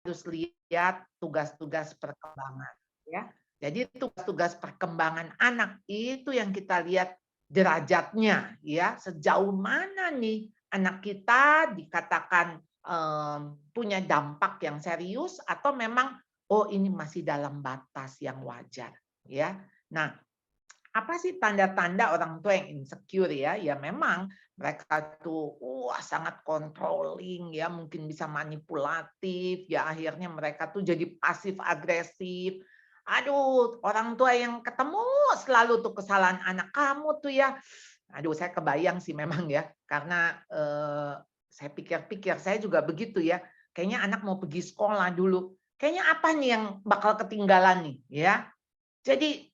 harus lihat tugas-tugas perkembangan, ya. Jadi tugas-tugas perkembangan anak itu yang kita lihat derajatnya, ya. Sejauh mana nih anak kita dikatakan punya dampak yang serius atau memang oh ini masih dalam batas yang wajar, ya. Nah, apa sih tanda-tanda orang tua yang insecure ya? Ya memang mereka tuh wah sangat controlling ya, mungkin bisa manipulatif, ya akhirnya mereka tuh jadi pasif agresif. Aduh, orang tua yang ketemu selalu tuh kesalahan anak kamu tuh ya. Aduh, saya kebayang sih memang ya, karena saya pikir-pikir saya juga begitu ya. Kayaknya anak mau pergi sekolah dulu. Kayaknya apa nih yang bakal ketinggalan nih ya? Jadi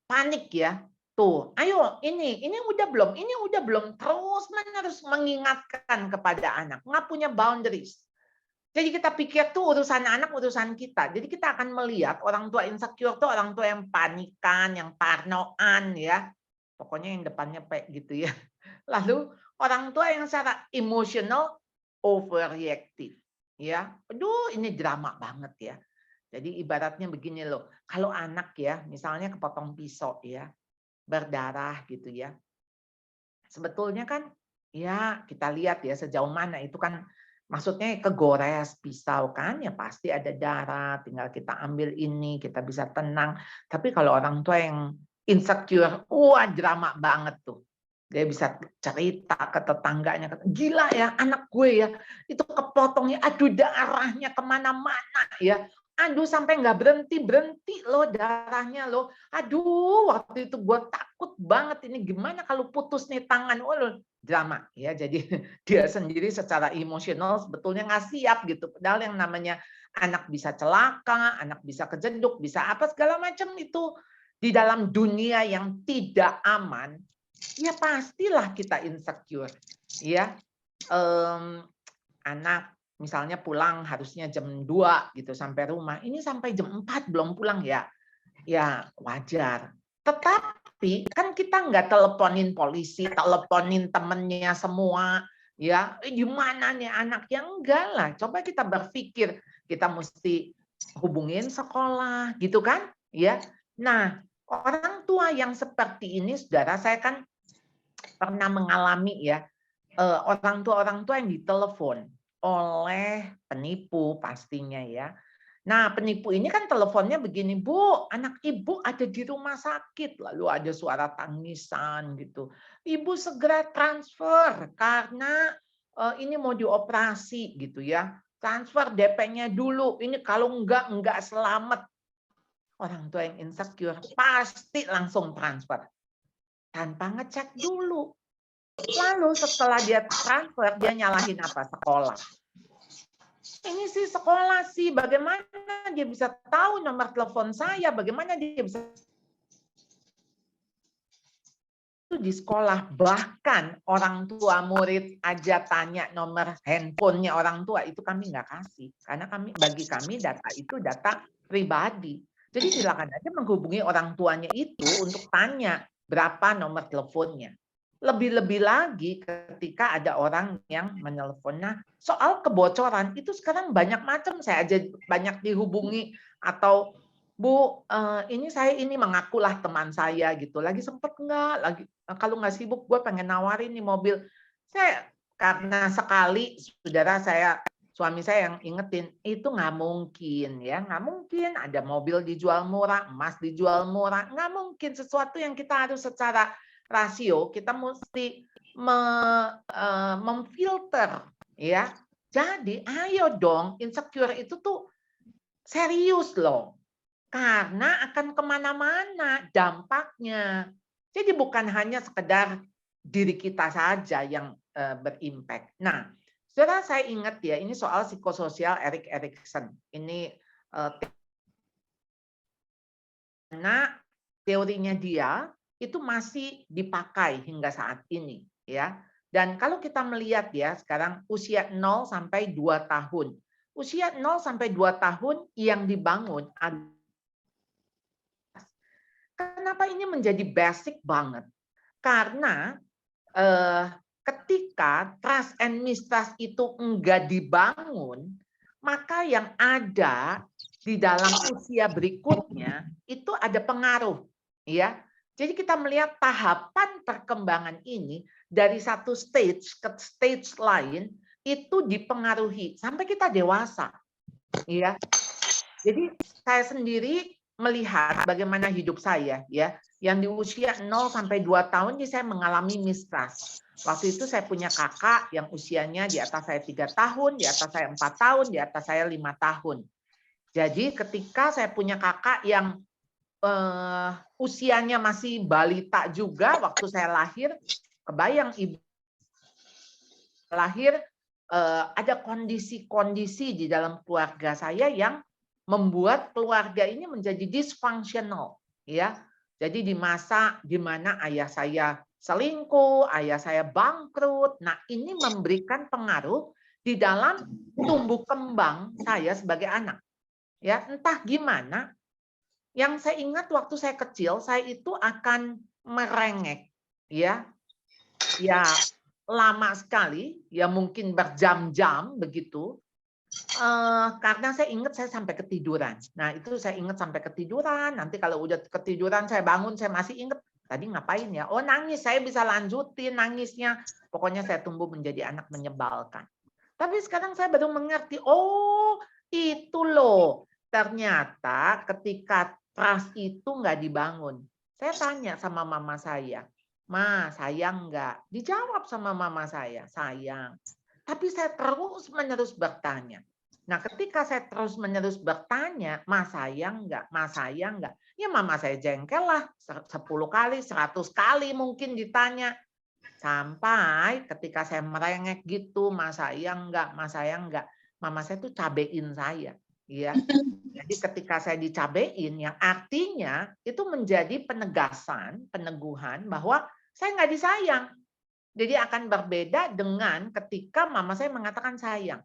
panik ya. Tuh, "Ayo ini udah belum? Ini udah belum?" Terus-menerus mengingatkan kepada anak, nggak punya boundaries. Jadi kita pikir tuh urusan anak, urusan kita. Jadi kita akan melihat orang tua insecure tuh orang tua yang panikan, yang parnoan ya. Pokoknya yang depannya P gitu ya. Lalu orang tua yang secara emosional overreactive ya. Aduh ini drama banget ya. Jadi ibaratnya begini loh, kalau anak ya misalnya kepotong pisau ya, berdarah gitu ya. Sebetulnya kan ya kita lihat ya sejauh mana itu kan maksudnya kegores pisau kan ya pasti ada darah, tinggal kita ambil ini, kita bisa tenang. Tapi kalau orang tua yang insecure, wah drama banget tuh. Dia bisa cerita ke tetangganya, "Gila ya anak gue ya, itu kepotongnya, aduh darahnya kemana-mana ya. Aduh sampai nggak berhenti-berhenti loh darahnya loh. Aduh, waktu itu gue takut banget ini gimana kalau putus nih tangan." Waduh, drama ya. Jadi dia sendiri secara emosional sebetulnya nggak siap gitu. Padahal yang namanya anak bisa celaka, anak bisa kejeduk, bisa apa segala macam itu di dalam dunia yang tidak aman, ya pastilah kita insecure. Ya, mmm, anak misalnya pulang harusnya jam 2 gitu sampai rumah, ini sampai jam 4 belum pulang ya, ya wajar. Tetapi kan kita nggak teleponin polisi, teleponin temennya semua, ya, gimana nih anaknya? Enggak lah, coba kita berpikir, kita mesti hubungin sekolah gitu kan, ya. Nah, orang tua yang seperti ini saudara, saya kan pernah mengalami ya, orang tua yang ditelepon oleh penipu pastinya ya. Nah, penipu ini kan teleponnya begini, "Bu, anak ibu ada di rumah sakit." Lalu ada suara tangisan gitu. "Ibu segera transfer karena, ini mau dioperasi," gitu ya. "Transfer DP-nya dulu, ini kalau enggak selamat." Orang tua yang insecure pasti langsung transfer tanpa ngecek dulu. Lalu setelah dia transfer, dia nyalahin apa? Sekolah. Ini sih sekolah sih, bagaimana dia bisa tahu nomor telepon saya, bagaimana dia bisa itu di sekolah. Bahkan orang tua murid aja tanya nomor handphonenya orang tua, itu kami nggak kasih. Karena bagi kami data itu data pribadi. Jadi silakan aja menghubungi orang tuanya itu untuk tanya berapa nomor teleponnya. Lebih-lebih lagi ketika ada orang yang menelpon. Nah, soal kebocoran itu sekarang banyak macam, saya aja banyak dihubungi atau, "Bu, ini saya ini," mengakulah teman saya gitu, "lagi sempet nggak? Lagi kalau nggak sibuk gue pengen nawarin nih mobil." Saya karena sekali saudara saya suami saya yang ingetin, "Itu nggak mungkin ya, nggak mungkin ada mobil dijual murah, emas dijual murah, nggak mungkin." Sesuatu yang kita harus secara rasio, kita mesti memfilter ya. Jadi ayo dong, insecure itu tuh serius loh. Karena akan kemana-mana dampaknya. Jadi bukan hanya sekedar diri kita saja yang berimpact. Nah, saudara saya ingat ya, ini soal psikososial Erik Erikson. Ini karena teorinya dia itu masih dipakai hingga saat ini, ya. Dan kalau kita melihat ya sekarang usia 0 sampai 2 tahun. Usia 0 sampai 2 tahun yang dibangun. Kenapa ini menjadi basic banget? Karena, ketika trust and mistrust itu enggak dibangun, maka yang ada di dalam usia berikutnya itu ada pengaruh, ya. Jadi kita melihat tahapan perkembangan ini dari satu stage ke stage lain itu dipengaruhi sampai kita dewasa, ya. Jadi saya sendiri melihat bagaimana hidup saya, ya, yang di usia 0 sampai 2 tahun ini saya mengalami mistrust. Waktu itu saya punya kakak yang usianya di atas saya 3 tahun, di atas saya 4 tahun, di atas saya 5 tahun. Jadi ketika saya punya kakak yang usianya masih balita juga waktu saya lahir, kebayang ibu lahir ada kondisi-kondisi di dalam keluarga saya yang membuat keluarga ini menjadi dysfunctional, ya. Jadi di masa di mana ayah saya selingkuh, ayah saya bangkrut. Nah, ini memberikan pengaruh di dalam tumbuh kembang saya sebagai anak. Ya, entah gimana, yang saya ingat waktu saya kecil, saya itu akan merengek, ya. Ya, lama sekali, ya mungkin berjam-jam begitu. Karena saya ingat saya sampai ketiduran. Nah, itu saya ingat sampai ketiduran, nanti kalau udah ketiduran saya bangun, saya masih ingat, tadi ngapain ya? Oh, nangis, saya bisa lanjutin nangisnya. Pokoknya saya tumbuh menjadi anak menyebalkan. Tapi sekarang saya baru mengerti, oh itu loh, ternyata ketika trust itu nggak dibangun. Saya tanya sama mama saya, "Ma, sayang nggak?" Dijawab sama mama saya, "Sayang." Tapi saya terus-menerus bertanya. Nah, ketika saya terus-menerus bertanya, "Ma, sayang nggak? Ma, sayang nggak?" Ya mama saya jengkel lah, 10 kali, 100 kali mungkin ditanya. Sampai ketika saya merengek gitu, "Mas sayang enggak, Mas sayang enggak." Mama saya tuh cabein saya, ya. Jadi ketika saya dicabein, yang artinya itu menjadi penegasan, peneguhan bahwa saya nggak disayang. Jadi akan berbeda dengan ketika mama saya mengatakan sayang.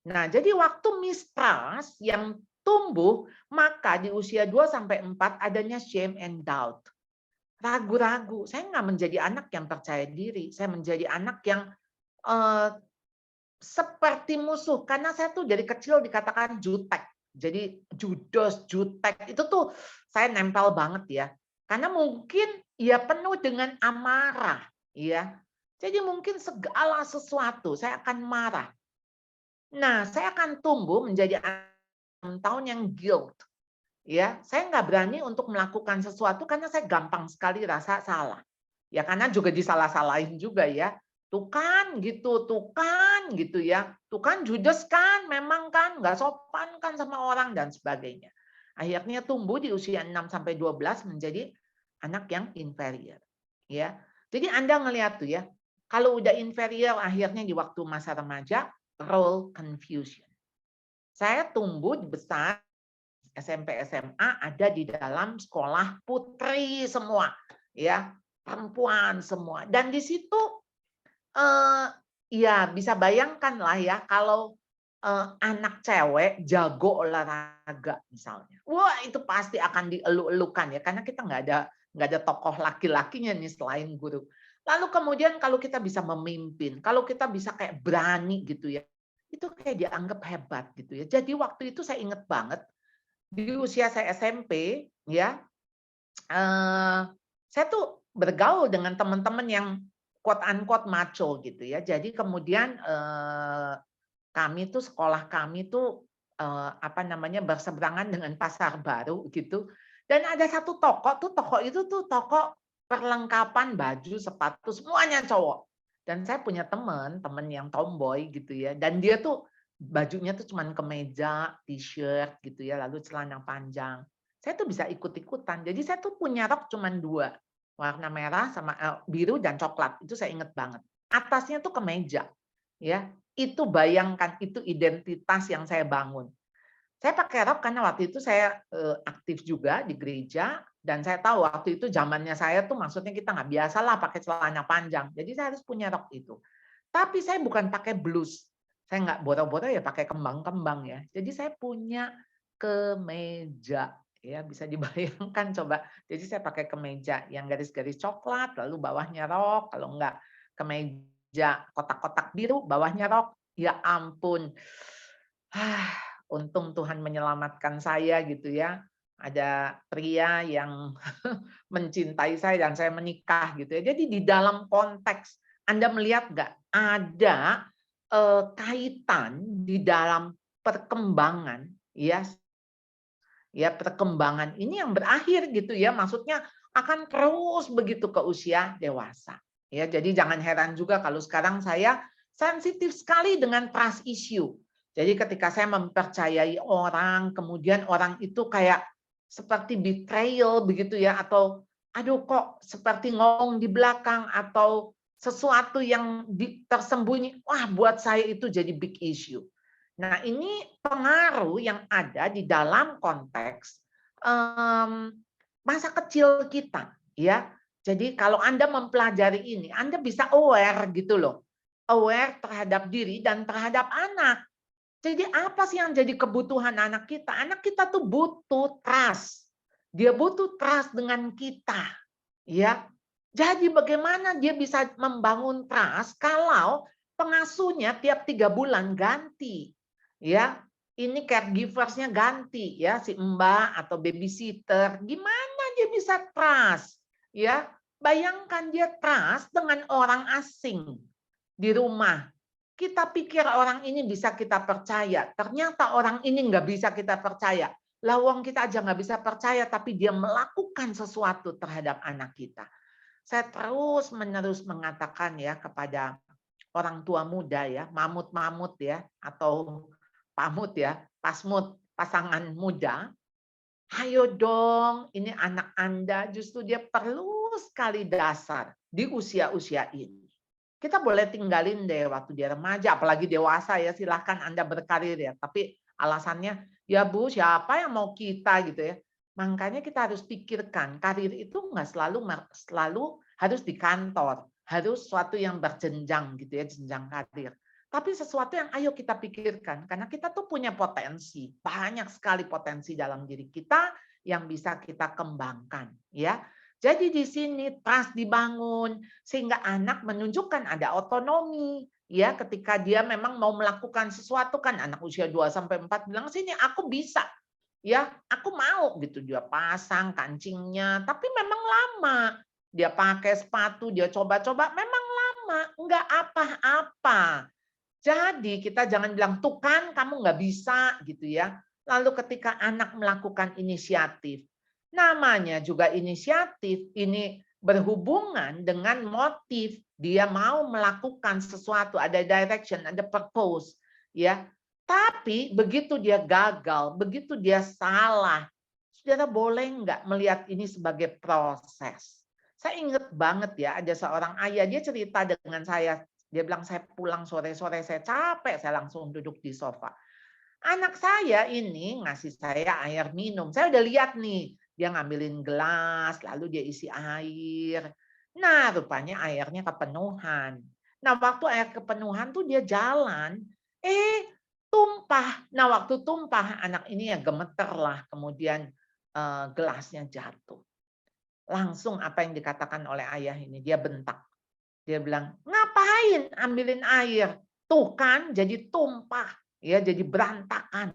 Nah, jadi waktu mistrust yang tumbuh, maka di usia 2 sampai 4 adanya shame and doubt. Ragu-ragu, saya nggak menjadi anak yang percaya diri, saya menjadi anak yang, eee, seperti musuh, karena saya tuh dari kecil dikatakan jutek. Jadi judes, jutek, itu tuh saya nempel banget ya. Karena mungkin ya penuh dengan amarah, ya. Jadi mungkin segala sesuatu saya akan marah. Nah, saya akan tumbuh menjadi 6 tahun yang guilt. Ya, saya nggak berani untuk melakukan sesuatu karena saya gampang sekali rasa salah. Ya karena juga disalah-salahin juga ya. Tuh kan gitu ya. Tuh kan judes kan, memang kan, nggak sopan kan sama orang dan sebagainya. Akhirnya tumbuh di usia 6 sampai 12 menjadi anak yang inferior. Ya. Jadi Anda ngelihat tuh ya, kalau udah inferior akhirnya di waktu masa remaja, role confusion. Saya tumbuh besar SMP, SMA ada di dalam sekolah putri semua, ya, perempuan semua. Dan di situ, eee, ya bisa bayangkan lah ya kalau, anak cewek jago olahraga misalnya. Wah itu pasti akan dielu-elukan ya, karena kita nggak ada tokoh laki-lakinya nih selain guru. Lalu kemudian kalau kita bisa memimpin, kalau kita bisa kayak berani gitu ya, itu kayak dianggap hebat gitu ya. Jadi waktu itu saya inget banget di usia saya SMP, ya, saya tuh bergaul dengan teman-teman yang quote unquote macho gitu ya. Jadi kemudian, kami tuh sekolah kami tuh, apa namanya, berseberangan dengan pasar baru gitu, dan ada satu toko tuh, toko itu tuh toko perlengkapan baju, sepatu, semuanya cowok. Dan saya punya teman, teman yang tomboy gitu ya, dan dia tuh bajunya tuh cuman kemeja, t-shirt gitu ya, lalu celana panjang. Saya tuh bisa ikut-ikutan. Jadi saya tuh punya rok cuman 2, warna merah sama biru dan coklat, itu saya inget banget. Atasnya tuh kemeja, ya. Itu bayangkan, itu identitas yang saya bangun. Saya pakai rok karena waktu itu saya, aktif juga di gereja dan saya tahu waktu itu zamannya saya tuh maksudnya kita nggak biasalah pakai celana panjang. Jadi saya harus punya rok itu. Tapi saya bukan pakai blus. Saya nggak boro-boro ya pakai kembang-kembang ya. Jadi saya punya kemeja, ya bisa dibayangkan coba. Jadi saya pakai kemeja yang garis-garis coklat, lalu bawahnya rok, kalau enggak kemeja kotak-kotak biru, bawahnya rok. Ya ampun. untung Tuhan menyelamatkan saya gitu ya. Ada pria yang mencintai saya dan saya menikah gitu ya. Jadi di dalam konteks Anda melihat nggak ada kaitan di dalam perkembangan ya perkembangan ini yang berakhir gitu ya, maksudnya akan terus begitu ke usia dewasa. Ya, jadi jangan heran juga kalau sekarang saya sensitif sekali dengan trust issue. Jadi ketika saya mempercayai orang, kemudian orang itu kayak seperti betrayal begitu ya, atau aduh kok seperti ngomong di belakang atau sesuatu yang tersembunyi, wah buat saya itu jadi big issue. Nah, ini pengaruh yang ada di dalam konteks masa kecil kita, ya. Jadi kalau Anda mempelajari ini, Anda bisa aware gitu loh. Aware terhadap diri dan terhadap anak. Jadi apa sih yang jadi kebutuhan anak kita? Anak kita tuh butuh trust. Dia butuh trust dengan kita, ya. Jadi bagaimana dia bisa membangun trust kalau pengasuhnya tiap 3 bulan ganti, ya. Ini caregiversnya ganti, ya, si mbak atau babysitter. Gimana dia bisa trust, ya? Bayangkan dia trust dengan orang asing di rumah. Kita pikir orang ini bisa kita percaya, ternyata orang ini nggak bisa kita percaya. Lawang kita aja nggak bisa percaya, tapi dia melakukan sesuatu terhadap anak kita. Saya terus-menerus mengatakan ya kepada orang tua muda ya, mamut-mamut ya, atau pamut ya, pasmut, pasangan muda, ayo dong, ini anak Anda justru dia perlu sekali dasar di usia-usia ini. Kita boleh tinggalin deh waktu dia remaja, apalagi dewasa ya, silahkan Anda berkarir ya. Tapi alasannya, ya Bu, siapa yang mau kita gitu ya. Makanya kita harus pikirkan, karir itu nggak selalu harus di kantor, harus suatu yang berjenjang gitu ya, jenjang karir. Tapi sesuatu yang ayo kita pikirkan, karena kita tuh punya potensi, banyak sekali potensi dalam diri kita yang bisa kita kembangkan, ya. Jadi di sini trust dibangun sehingga anak menunjukkan ada otonomi, ya, ketika dia memang mau melakukan sesuatu kan anak usia 2 sampai 4 bilang, "Sini aku bisa." Ya, aku mau gitu dia pasang kancingnya, tapi memang lama. Dia pakai sepatu, dia coba-coba, memang lama, enggak apa-apa. Jadi kita jangan bilang, "Tuh kan kamu nggak bisa," gitu ya. Lalu ketika anak melakukan inisiatif, namanya juga inisiatif, ini berhubungan dengan motif. Dia mau melakukan sesuatu, ada direction, ada purpose, ya. Tapi begitu dia gagal, begitu dia salah, saudara boleh nggak melihat ini sebagai proses? Saya ingat banget ya, ada seorang ayah, dia cerita dengan saya. Dia bilang, saya pulang sore-sore, saya capek, saya langsung duduk di sofa. Anak saya ini ngasih saya air minum. Saya udah lihat nih, dia ngambilin gelas, lalu dia isi air. Nah, rupanya airnya kepenuhan. Nah, waktu air kepenuhan tuh dia jalan, tumpah. Nah, waktu tumpah, anak ini ya gemeter lah, kemudian gelasnya jatuh. Langsung apa yang dikatakan oleh ayah ini, dia bentak. Dia bilang, "Ngapain ambilin air? Tuh kan jadi tumpah, ya jadi berantakan."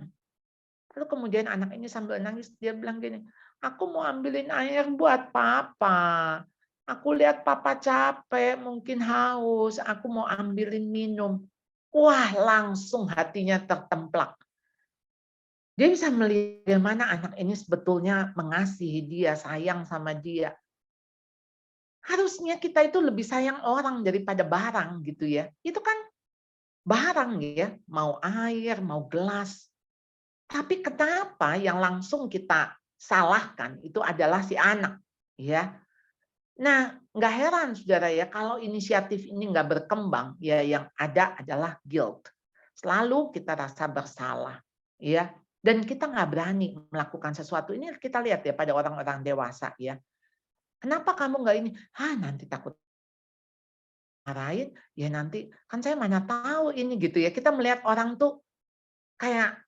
Lalu kemudian anak ini sambil nangis dia bilang gini, "Aku mau ambilin air buat papa. Aku lihat papa capek, mungkin haus, aku mau ambilin minum." Wah, langsung hatinya tertemplak. Dia bisa melihat bagaimana anak ini sebetulnya mengasihi dia, sayang sama dia. Harusnya kita itu lebih sayang orang daripada barang gitu ya. Itu kan barang ya, mau air, mau gelas. Tapi kenapa yang langsung kita salahkan itu adalah si anak, ya. Nah, nggak heran saudara ya kalau inisiatif ini nggak berkembang, ya yang ada adalah guilt. Selalu kita rasa bersalah, ya. Dan kita nggak berani melakukan sesuatu. Ini kita lihat ya pada orang-orang dewasa ya. Kenapa kamu nggak ini? Nanti takut marahin, ya nanti kan saya mana tahu ini gitu ya. Kita melihat orang tuh kayak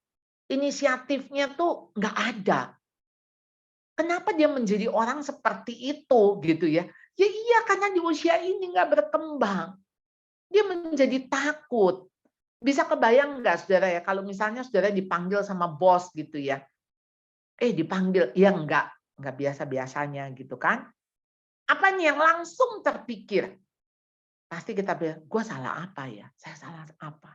inisiatifnya tuh nggak ada. Kenapa dia menjadi orang seperti itu gitu ya? Ya iya karena di usia ini nggak berkembang. Dia menjadi takut. Bisa kebayang nggak saudara ya, kalau misalnya saudara dipanggil sama bos gitu ya, dipanggil, ya nggak biasa-biasanya gitu kan. Apa nih yang langsung terpikir? Pasti kita bilang, "Gua salah apa ya? Saya salah apa?"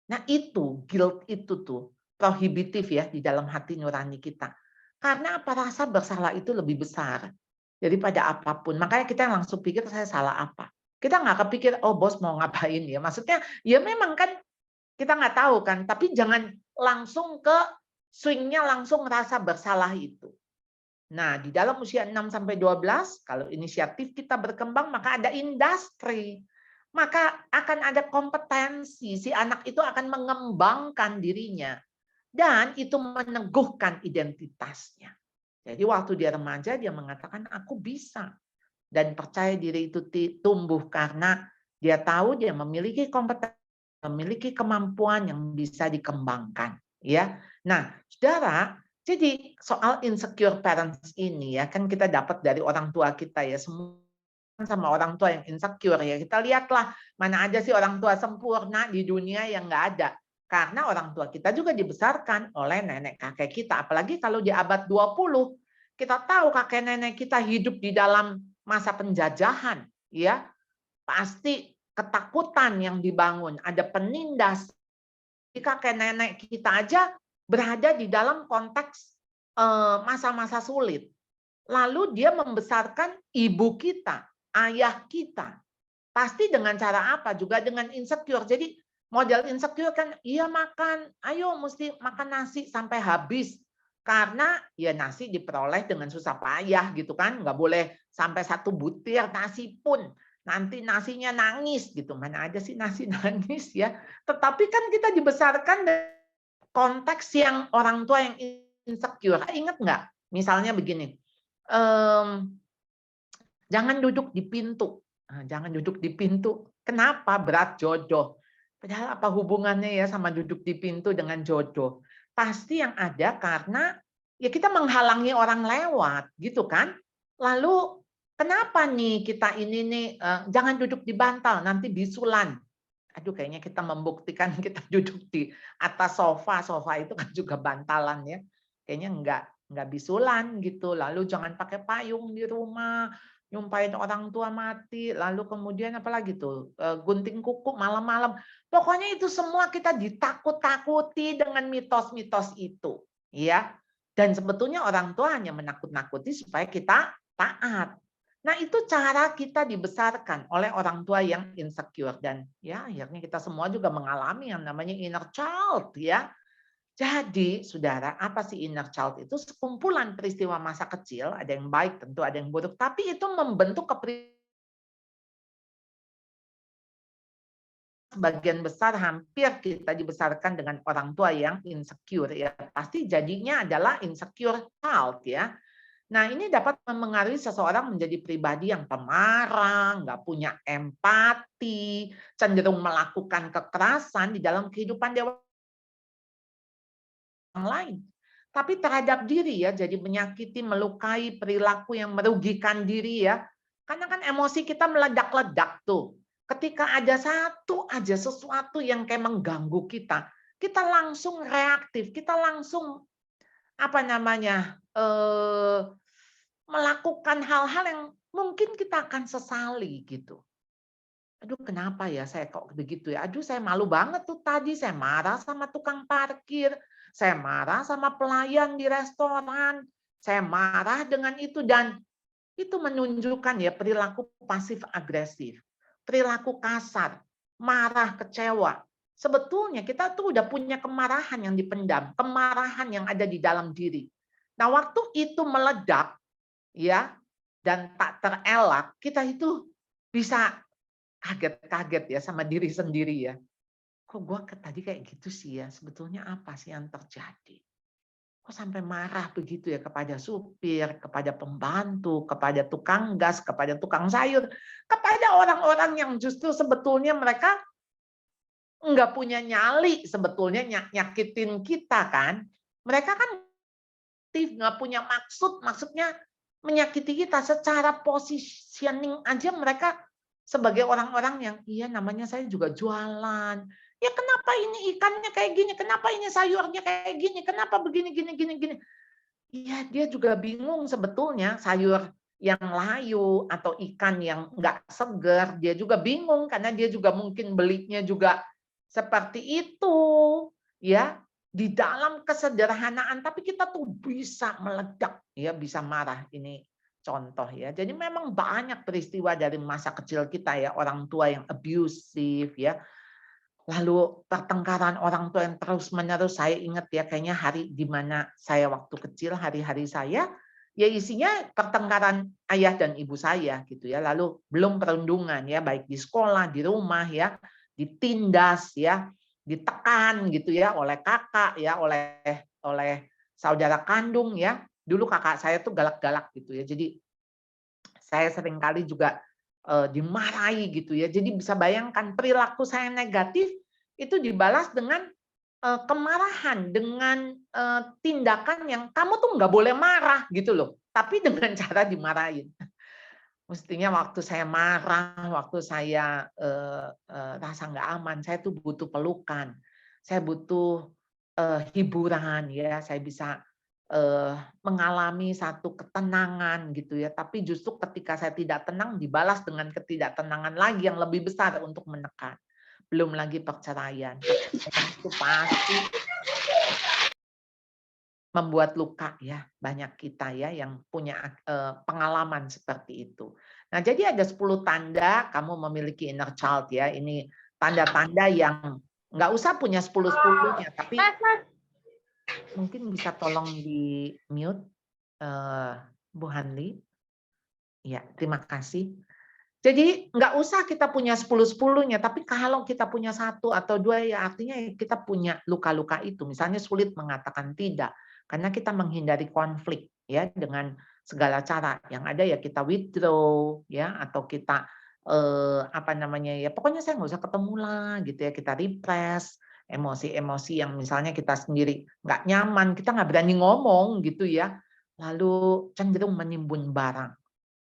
Nah itu, guilt itu tuh prohibitif ya di dalam hati nurani kita. Karena apa? Rasa bersalah itu lebih besar daripada apapun. Makanya kita langsung pikir saya salah apa. Kita nggak kepikir, oh bos mau ngapain ya. Maksudnya ya memang kan kita nggak tahu kan. Tapi jangan langsung ke swingnya langsung rasa bersalah itu. Nah, di dalam usia 6-12, kalau inisiatif kita berkembang, maka ada industri. Maka akan ada kompetensi, si anak itu akan mengembangkan dirinya. Dan itu meneguhkan identitasnya. Jadi waktu dia remaja, dia mengatakan, aku bisa. Dan percaya diri itu tumbuh karena dia tahu dia memiliki kompetensi, memiliki kemampuan yang bisa dikembangkan. Ya, nah, saudara, jadi soal insecure parents ini ya kan kita dapat dari orang tua kita ya, semua sama orang tua yang insecure ya. Kita lihatlah mana aja sih orang tua sempurna di dunia yang nggak ada. Karena orang tua kita juga dibesarkan oleh nenek kakek kita. Apalagi kalau di abad 20, kita tahu kakek nenek kita hidup di dalam masa penjajahan, ya. Pasti ketakutan yang dibangun, ada penindas. Kakek nenek kita aja berada di dalam konteks masa-masa sulit. Lalu dia membesarkan ibu kita, ayah kita. Pasti dengan cara apa? Juga dengan insecure. Jadi model insecure kan, iya makan, ayo mesti makan nasi sampai habis. Karena ya nasi diperoleh dengan susah payah gitu kan. Nggak boleh sampai 1 butir nasi pun. Nanti nasinya nangis gitu. Mana ada sih nasi nangis ya. Tetapi kan kita dibesarkan konteks yang orang tua yang insecure. Ingat nggak? Misalnya begini, jangan duduk di pintu. Jangan duduk di pintu. Kenapa? Berat jodoh. Padahal apa hubungannya ya sama duduk di pintu dengan jodoh? Pasti yang ada karena ya kita menghalangi orang lewat, gitu kan? Lalu kenapa nih kita ini nih jangan duduk di bantal, nanti bisulan. Aduh, kayaknya kita membuktikan kita duduk di atas sofa, sofa itu kan juga bantalan ya. Kayaknya enggak bisulan gitu. Lalu jangan pakai payung di rumah, nyumpahin orang tua mati, lalu kemudian apalagi tuh gunting kuku malam-malam. Pokoknya itu semua kita ditakut-takuti dengan mitos-mitos itu, ya. Dan sebetulnya orang tua hanya menakut-nakuti supaya kita taat. Nah, itu cara kita dibesarkan oleh orang tua yang insecure dan ya akhirnya kita semua juga mengalami yang namanya inner child ya. Jadi, Saudara, apa sih inner child itu? Sekumpulan peristiwa masa kecil, ada yang baik tentu ada yang buruk, tapi itu membentuk kepribadian. Sebagian besar hampir kita dibesarkan dengan orang tua yang insecure ya. Pasti jadinya adalah insecure child ya. Nah, ini dapat memengaruhi seseorang menjadi pribadi yang pemarah, nggak punya empati, cenderung melakukan kekerasan di dalam kehidupan dewasa orang lain. Tapi terhadap diri ya, jadi menyakiti, melukai, perilaku yang merugikan diri ya. Karena kan emosi kita meledak-ledak tuh. Ketika ada satu aja sesuatu yang kayak mengganggu kita langsung reaktif, kita langsung apa namanya, melakukan hal-hal yang mungkin kita akan sesali gitu. Aduh kenapa ya saya kok begitu ya? Aduh saya malu banget tuh tadi saya marah sama tukang parkir, saya marah sama pelayan di restoran, saya marah dengan itu dan itu menunjukkan ya perilaku pasif agresif, perilaku kasar, marah, kecewa. Sebetulnya kita tuh udah punya kemarahan yang dipendam, kemarahan yang ada di dalam diri. Nah, waktu itu meledak ya dan tak terelak, kita itu bisa kaget-kaget ya sama diri sendiri ya. Kok gua tadi kayak gitu sih ya, sebetulnya apa sih yang terjadi? Kok sampai marah begitu ya kepada supir, kepada pembantu, kepada tukang gas, kepada tukang sayur, kepada orang-orang yang justru sebetulnya mereka nggak punya nyali sebetulnya nyakitin kita kan. Mereka kan nggak punya maksud, maksudnya menyakiti kita secara positioning aja mereka sebagai orang-orang yang iya namanya saya juga jualan, Ya kenapa ini ikannya kayak gini? Kenapa ini sayurnya kayak gini? Kenapa begini, gini, gini, gini? Iya, dia juga bingung sebetulnya sayur yang layu atau ikan yang nggak segar, dia juga bingung karena dia juga mungkin belinya juga seperti itu, ya. Di dalam kesederhanaan, tapi kita tuh bisa meledak, ya, bisa marah. Ini contoh ya. Jadi memang banyak peristiwa dari masa kecil kita ya, orang tua yang abusive ya. Lalu pertengkaran orang tua yang terus-menerus, saya ingat ya kayaknya hari di mana saya waktu kecil, hari-hari saya, ya isinya pertengkaran ayah dan ibu saya gitu ya. Lalu belum perundungan ya, baik di sekolah, di rumah ya, ditindas ya, ditekan gitu ya oleh kakak ya, oleh saudara kandung ya. Dulu kakak saya tuh galak-galak gitu ya. Jadi saya seringkali juga dimarahi gitu ya. Jadi bisa bayangkan perilaku saya negatif itu dibalas dengan kemarahan, dengan tindakan yang kamu tuh nggak boleh marah gitu loh. Tapi dengan cara dimarahin. Mestinya waktu saya marah, waktu saya rasa nggak aman, saya tuh butuh pelukan, saya butuh hiburan ya, saya bisa mengalami satu ketenangan gitu ya. Tapi justru ketika saya tidak tenang dibalas dengan ketidaktenangan lagi yang lebih besar untuk menekan. Belum lagi perceraian. Perceraian itu pasti membuat luka ya, banyak kita ya yang punya pengalaman seperti itu. Nah, jadi ada 10 tanda kamu memiliki inner child ya. Ini tanda-tanda yang nggak usah punya 10-10-nya, tapi mungkin bisa tolong di-mute, Bu Hanli. Ya, terima kasih. Jadi nggak usah kita punya 10-10-nya, tapi kalau kita punya 1 atau 2 ya artinya kita punya luka-luka itu. Misalnya sulit mengatakan tidak, karena kita menghindari konflik ya dengan segala cara. Yang ada ya kita withdraw ya, atau kita apa namanya ya, pokoknya saya nggak usah ketemu lah gitu ya, kita repress emosi-emosi yang misalnya kita sendiri nggak nyaman, kita nggak berani ngomong gitu ya, lalu cenderung menimbun barang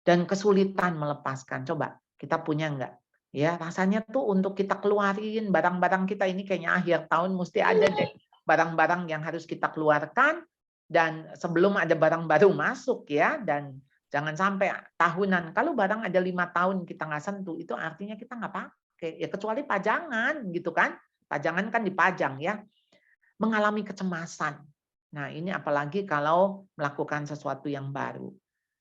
dan kesulitan melepaskan. Coba kita punya nggak? Ya, rasanya tuh untuk kita keluarin barang-barang kita ini kayaknya akhir tahun mesti ada deh barang-barang yang harus kita keluarkan dan sebelum ada barang baru masuk ya, dan jangan sampai tahunan. Kalau barang ada 5 tahun kita nggak sentuh, itu artinya kita nggak pakai. Ya kecuali pajangan gitu kan. Pajangan kan dipajang ya. Mengalami kecemasan. Nah, ini apalagi kalau melakukan sesuatu yang baru.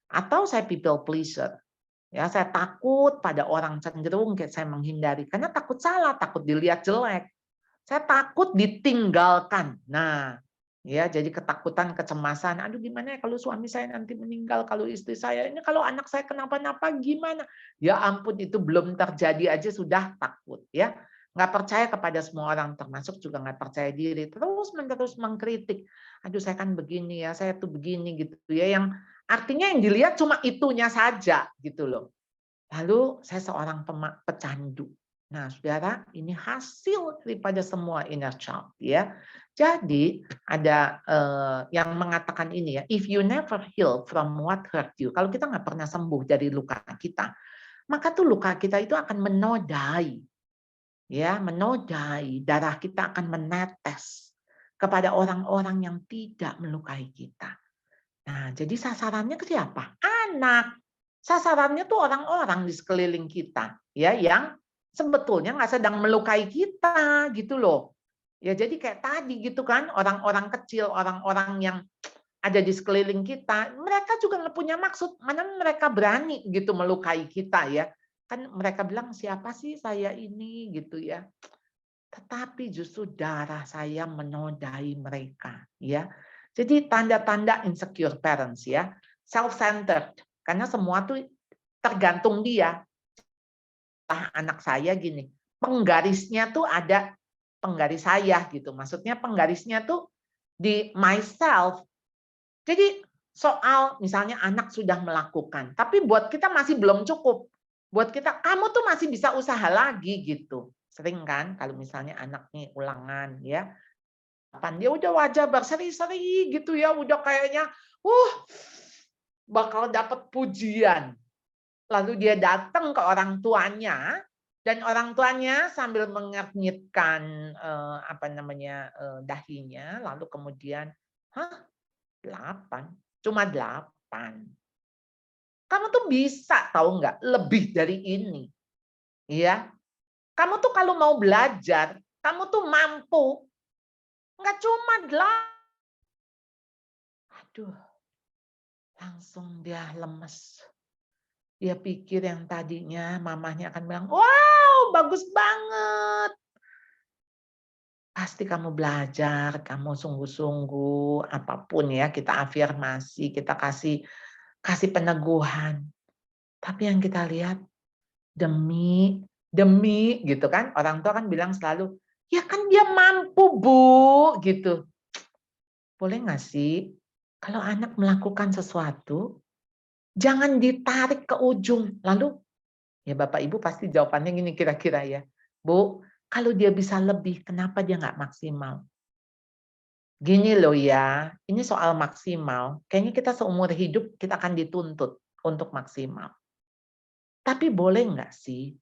Atau saya people pleaser. Ya, saya takut pada orang, cenderung kayak saya menghindari karena takut salah, takut dilihat jelek. Saya takut ditinggalkan. Nah, ya jadi ketakutan, kecemasan. Aduh gimana ya kalau suami saya nanti meninggal, kalau istri saya ini, kalau anak saya kenapa-napa gimana? Ya ampun, itu belum terjadi aja sudah takut ya. Nggak percaya kepada semua orang, termasuk juga nggak percaya diri. Terus menerus mengkritik. Aduh saya kan begini ya, saya tuh begini gitu ya. Yang artinya yang dilihat cuma itunya saja gitu loh. Lalu saya seorang pecandu. Nah, saudara, ini hasil daripada semua inner child ya. Jadi ada yang mengatakan ini ya, if you never heal from what hurt you, kalau kita nggak pernah sembuh dari luka kita, maka tuh luka kita itu akan menodai, ya, menodai, darah kita akan menetes kepada orang-orang yang tidak melukai kita. Nah, jadi sasarannya ke siapa? Anak. Sasarannya tuh orang-orang di sekeliling kita, ya, yang sebetulnya nggak sedang melukai kita, gitu loh. Ya, jadi kayak tadi gitu kan, orang-orang kecil, orang-orang yang ada di sekeliling kita, mereka juga nggak punya maksud, mana mereka berani gitu melukai kita ya. Kan mereka bilang, siapa sih saya ini gitu ya. Tetapi justru darah saya menodai mereka, ya. Jadi tanda-tanda insecure parents ya, self-centered, karena semua tuh tergantung dia. Anak saya gini, penggarisnya tuh ada penggaris saya gitu. Maksudnya penggarisnya tuh di myself. Jadi soal misalnya anak sudah melakukan, tapi buat kita masih belum cukup. Buat kita, kamu tuh masih bisa usaha lagi gitu. Sering kan kalau misalnya anak nih ulangan ya, dia udah wajah berseri-seri gitu ya, udah kayaknya bakal dapat pujian. Lalu dia datang ke orang tuanya, Dan orang tuanya sambil mengernyitkan, dahinya, lalu kemudian, "Hah, 8? Cuma 8? Kamu tuh bisa tahu nggak lebih dari ini, ya. Kamu tuh kalau mau belajar, kamu tuh mampu, nggak cuma 8." Aduh, langsung dia lemes. Dia pikir yang tadinya mamahnya akan bilang, "Wow, bagus banget. Pasti kamu belajar, kamu sungguh-sungguh." Apapun ya, kita afirmasi, kita kasih kasih peneguhan. Tapi yang kita lihat, demi demi gitu kan, orang tua kan bilang selalu, "Ya kan dia mampu, Bu," gitu. Boleh nggak sih, kalau anak melakukan sesuatu, jangan ditarik ke ujung. Lalu, ya Bapak Ibu pasti jawabannya gini kira-kira ya, "Bu, kalau dia bisa lebih, kenapa dia nggak maksimal?" Gini loh ya, ini soal maksimal, kayaknya kita seumur hidup kita akan dituntut untuk maksimal. Tapi boleh nggak sih,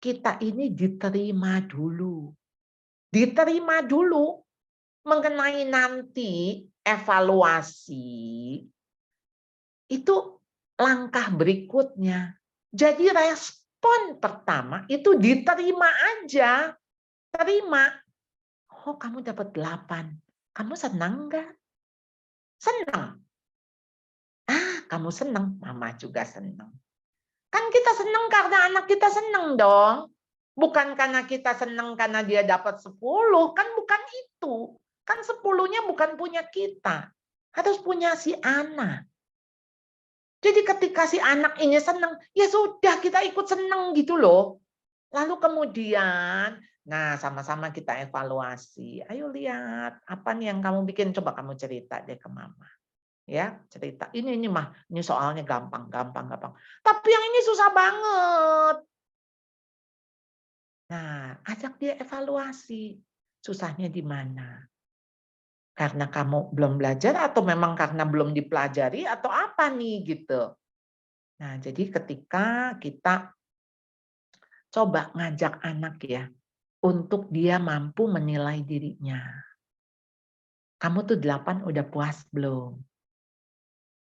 kita ini diterima dulu. Diterima dulu mengenai nanti evaluasi, itu langkah berikutnya. Jadi respon pertama itu diterima aja, terima. Oh, kamu dapat 8. Kamu senang nggak? Senang. Ah, kamu senang, mama juga senang. Kan kita senang karena anak kita senang dong. Bukan karena kita senang karena dia dapat 10, kan bukan itu. Kan 10-nya bukan punya kita. Harus punya si anak. Jadi ketika si anak ini senang, ya sudah kita ikut senang gitu loh. Lalu kemudian, nah sama-sama kita evaluasi. Ayo lihat, apa nih yang kamu bikin? Coba kamu cerita deh ke mama. Ya, cerita. Ini mah, ini soalnya gampang, gampang, gampang. Tapi yang ini susah banget. Nah, ajak dia evaluasi. Susahnya di mana? Karena kamu belum belajar atau memang karena belum dipelajari atau apa nih gitu. Nah, jadi ketika kita coba ngajak anak ya, untuk dia mampu menilai dirinya. Kamu tuh 8 udah puas belum?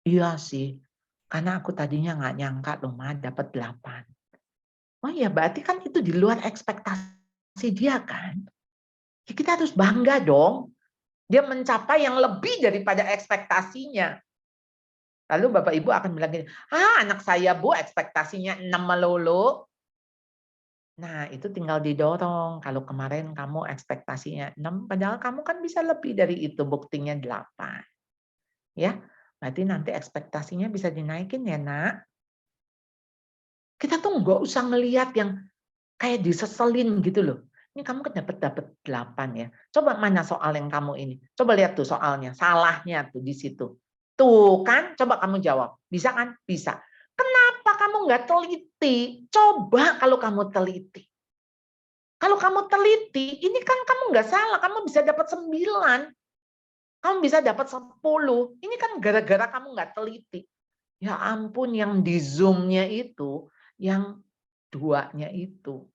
Iya sih, karena aku tadinya nggak nyangka loh Ma dapat 8. Oh iya, berarti kan itu di luar ekspektasi dia kan? Ya kita harus bangga dong. Dia mencapai yang lebih daripada ekspektasinya. Lalu Bapak Ibu akan bilang gini, "Ah, anak saya Bu ekspektasinya 6 melulu." Nah, itu tinggal didorong. Kalau kemarin kamu ekspektasinya 6, padahal kamu kan bisa lebih dari itu, buktinya 8. Ya, berarti nanti ekspektasinya bisa dinaikin ya, Nak. Kita tuh nggak usah ngelihat yang kayak diseselin gitu loh. Ini kamu kan dapat dapat 8 ya. Coba mana soal yang kamu ini? Coba lihat tuh soalnya, salahnya tuh di situ. Tuh kan, coba kamu jawab. Bisa kan? Bisa. Kenapa kamu nggak teliti? Coba kalau kamu teliti. Kalau kamu teliti, ini kan kamu nggak salah, kamu bisa dapat 9, kamu bisa dapat 10. Ini kan gara-gara kamu nggak teliti. Ya ampun, yang di Zoom-nya itu, yang 2-nya itu,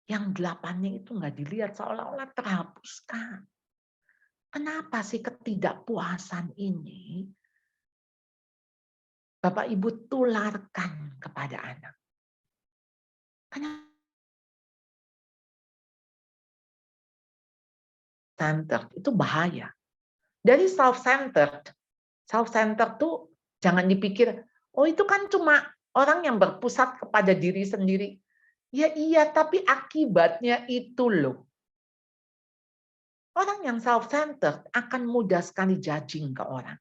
yang 8-nya itu nggak dilihat, seolah-olah terhapuskan. Kenapa sih ketidakpuasan ini Bapak Ibu tularkan kepada anak? Karena center itu bahaya. Dari self-centered tuh jangan dipikir, oh itu kan cuma orang yang berpusat kepada diri sendiri. Ya iya, tapi akibatnya itu loh. Orang yang self-centered akan mudah sekali judging ke orang.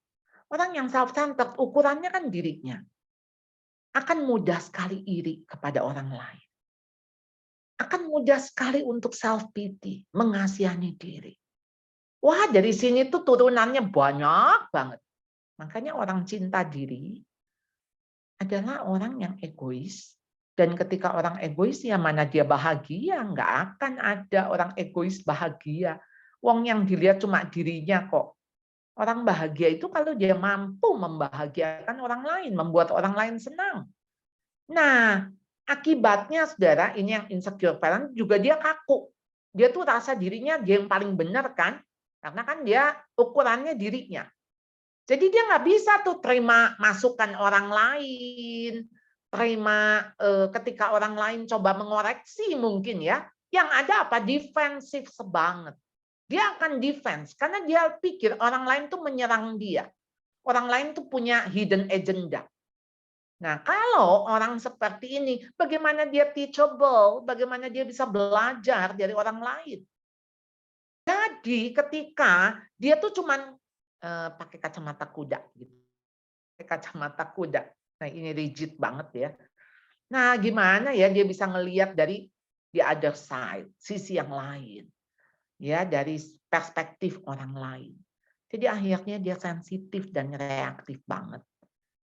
Orang yang self-centered ukurannya kan dirinya. Akan mudah sekali iri kepada orang lain. Akan mudah sekali untuk self-pity, mengasihani diri. Wah, dari sini tuh turunannya banyak banget. Makanya orang cinta diri adalah orang yang egois. Dan ketika orang egois, ya mana dia bahagia? Nggak akan ada orang egois bahagia. Wong yang dilihat cuma dirinya kok. Orang bahagia itu kalau dia mampu membahagiakan orang lain, membuat orang lain senang. Nah, Akibatnya saudara, ini yang insecure parent juga dia kaku. Dia tuh rasa dirinya dia yang paling benar kan, karena kan dia ukurannya dirinya. Jadi dia nggak bisa tuh terima masukan orang lain, terima ketika orang lain coba mengoreksi mungkin ya, yang ada apa? Defensif banget. Dia akan defense karena dia pikir orang lain tuh menyerang dia. Orang lain tuh punya hidden agenda. Nah, kalau orang seperti ini, bagaimana dia teachable? Bagaimana dia bisa belajar dari orang lain? Jadi ketika dia tuh cuman pakai kacamata kuda gitu. Pakai kacamata kuda. Nah, ini rigid banget ya. Nah, gimana ya dia bisa ngelihat dari the other side, sisi yang lain. Ya, dari perspektif orang lain. Jadi akhirnya dia sensitif dan reaktif banget.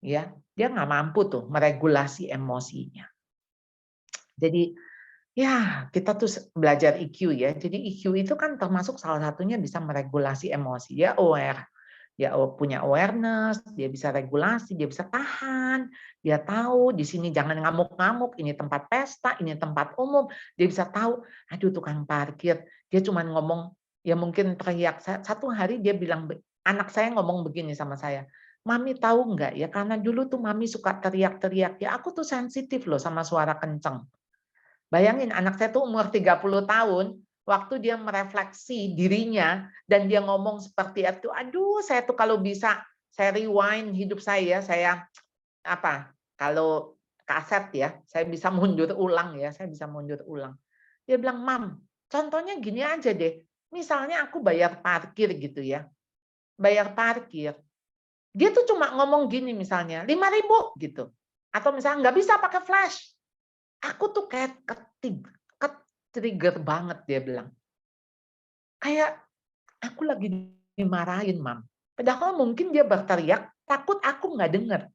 Ya, dia nggak mampu tuh meregulasi emosinya. Jadi ya, kita tuh belajar EQ ya. Jadi EQ itu kan termasuk salah satunya bisa meregulasi emosi. Dia aware, dia punya awareness, dia bisa regulasi, dia bisa tahan, dia tahu di sini jangan ngamuk-ngamuk, ini tempat pesta, ini tempat umum. Dia bisa tahu, aduh tukang parkir, dia cuma ngomong, ya mungkin teriak. Satu hari dia bilang, anak saya ngomong begini sama saya, Mami tahu nggak ya, karena dulu tuh Mami suka teriak-teriak, ya aku tuh sensitif loh sama suara kenceng. Bayangin anak saya tuh umur 30 tahun, waktu dia merefleksi dirinya dan dia ngomong seperti itu, aduh saya tuh kalau bisa saya rewind hidup saya apa? Kalau kaset ya, saya bisa mundur ulang ya, saya bisa mundur ulang. Dia bilang, "Mam, contohnya gini aja deh. Misalnya aku bayar parkir gitu ya. Bayar parkir. Dia tuh cuma ngomong gini misalnya, 5.000 gitu. Atau misalnya nggak bisa pakai flash. Aku tuh kayak ke-trigger banget dia bilang. Kayak aku lagi dimarahin, Mam. Padahal mungkin dia berteriak, takut aku nggak dengar.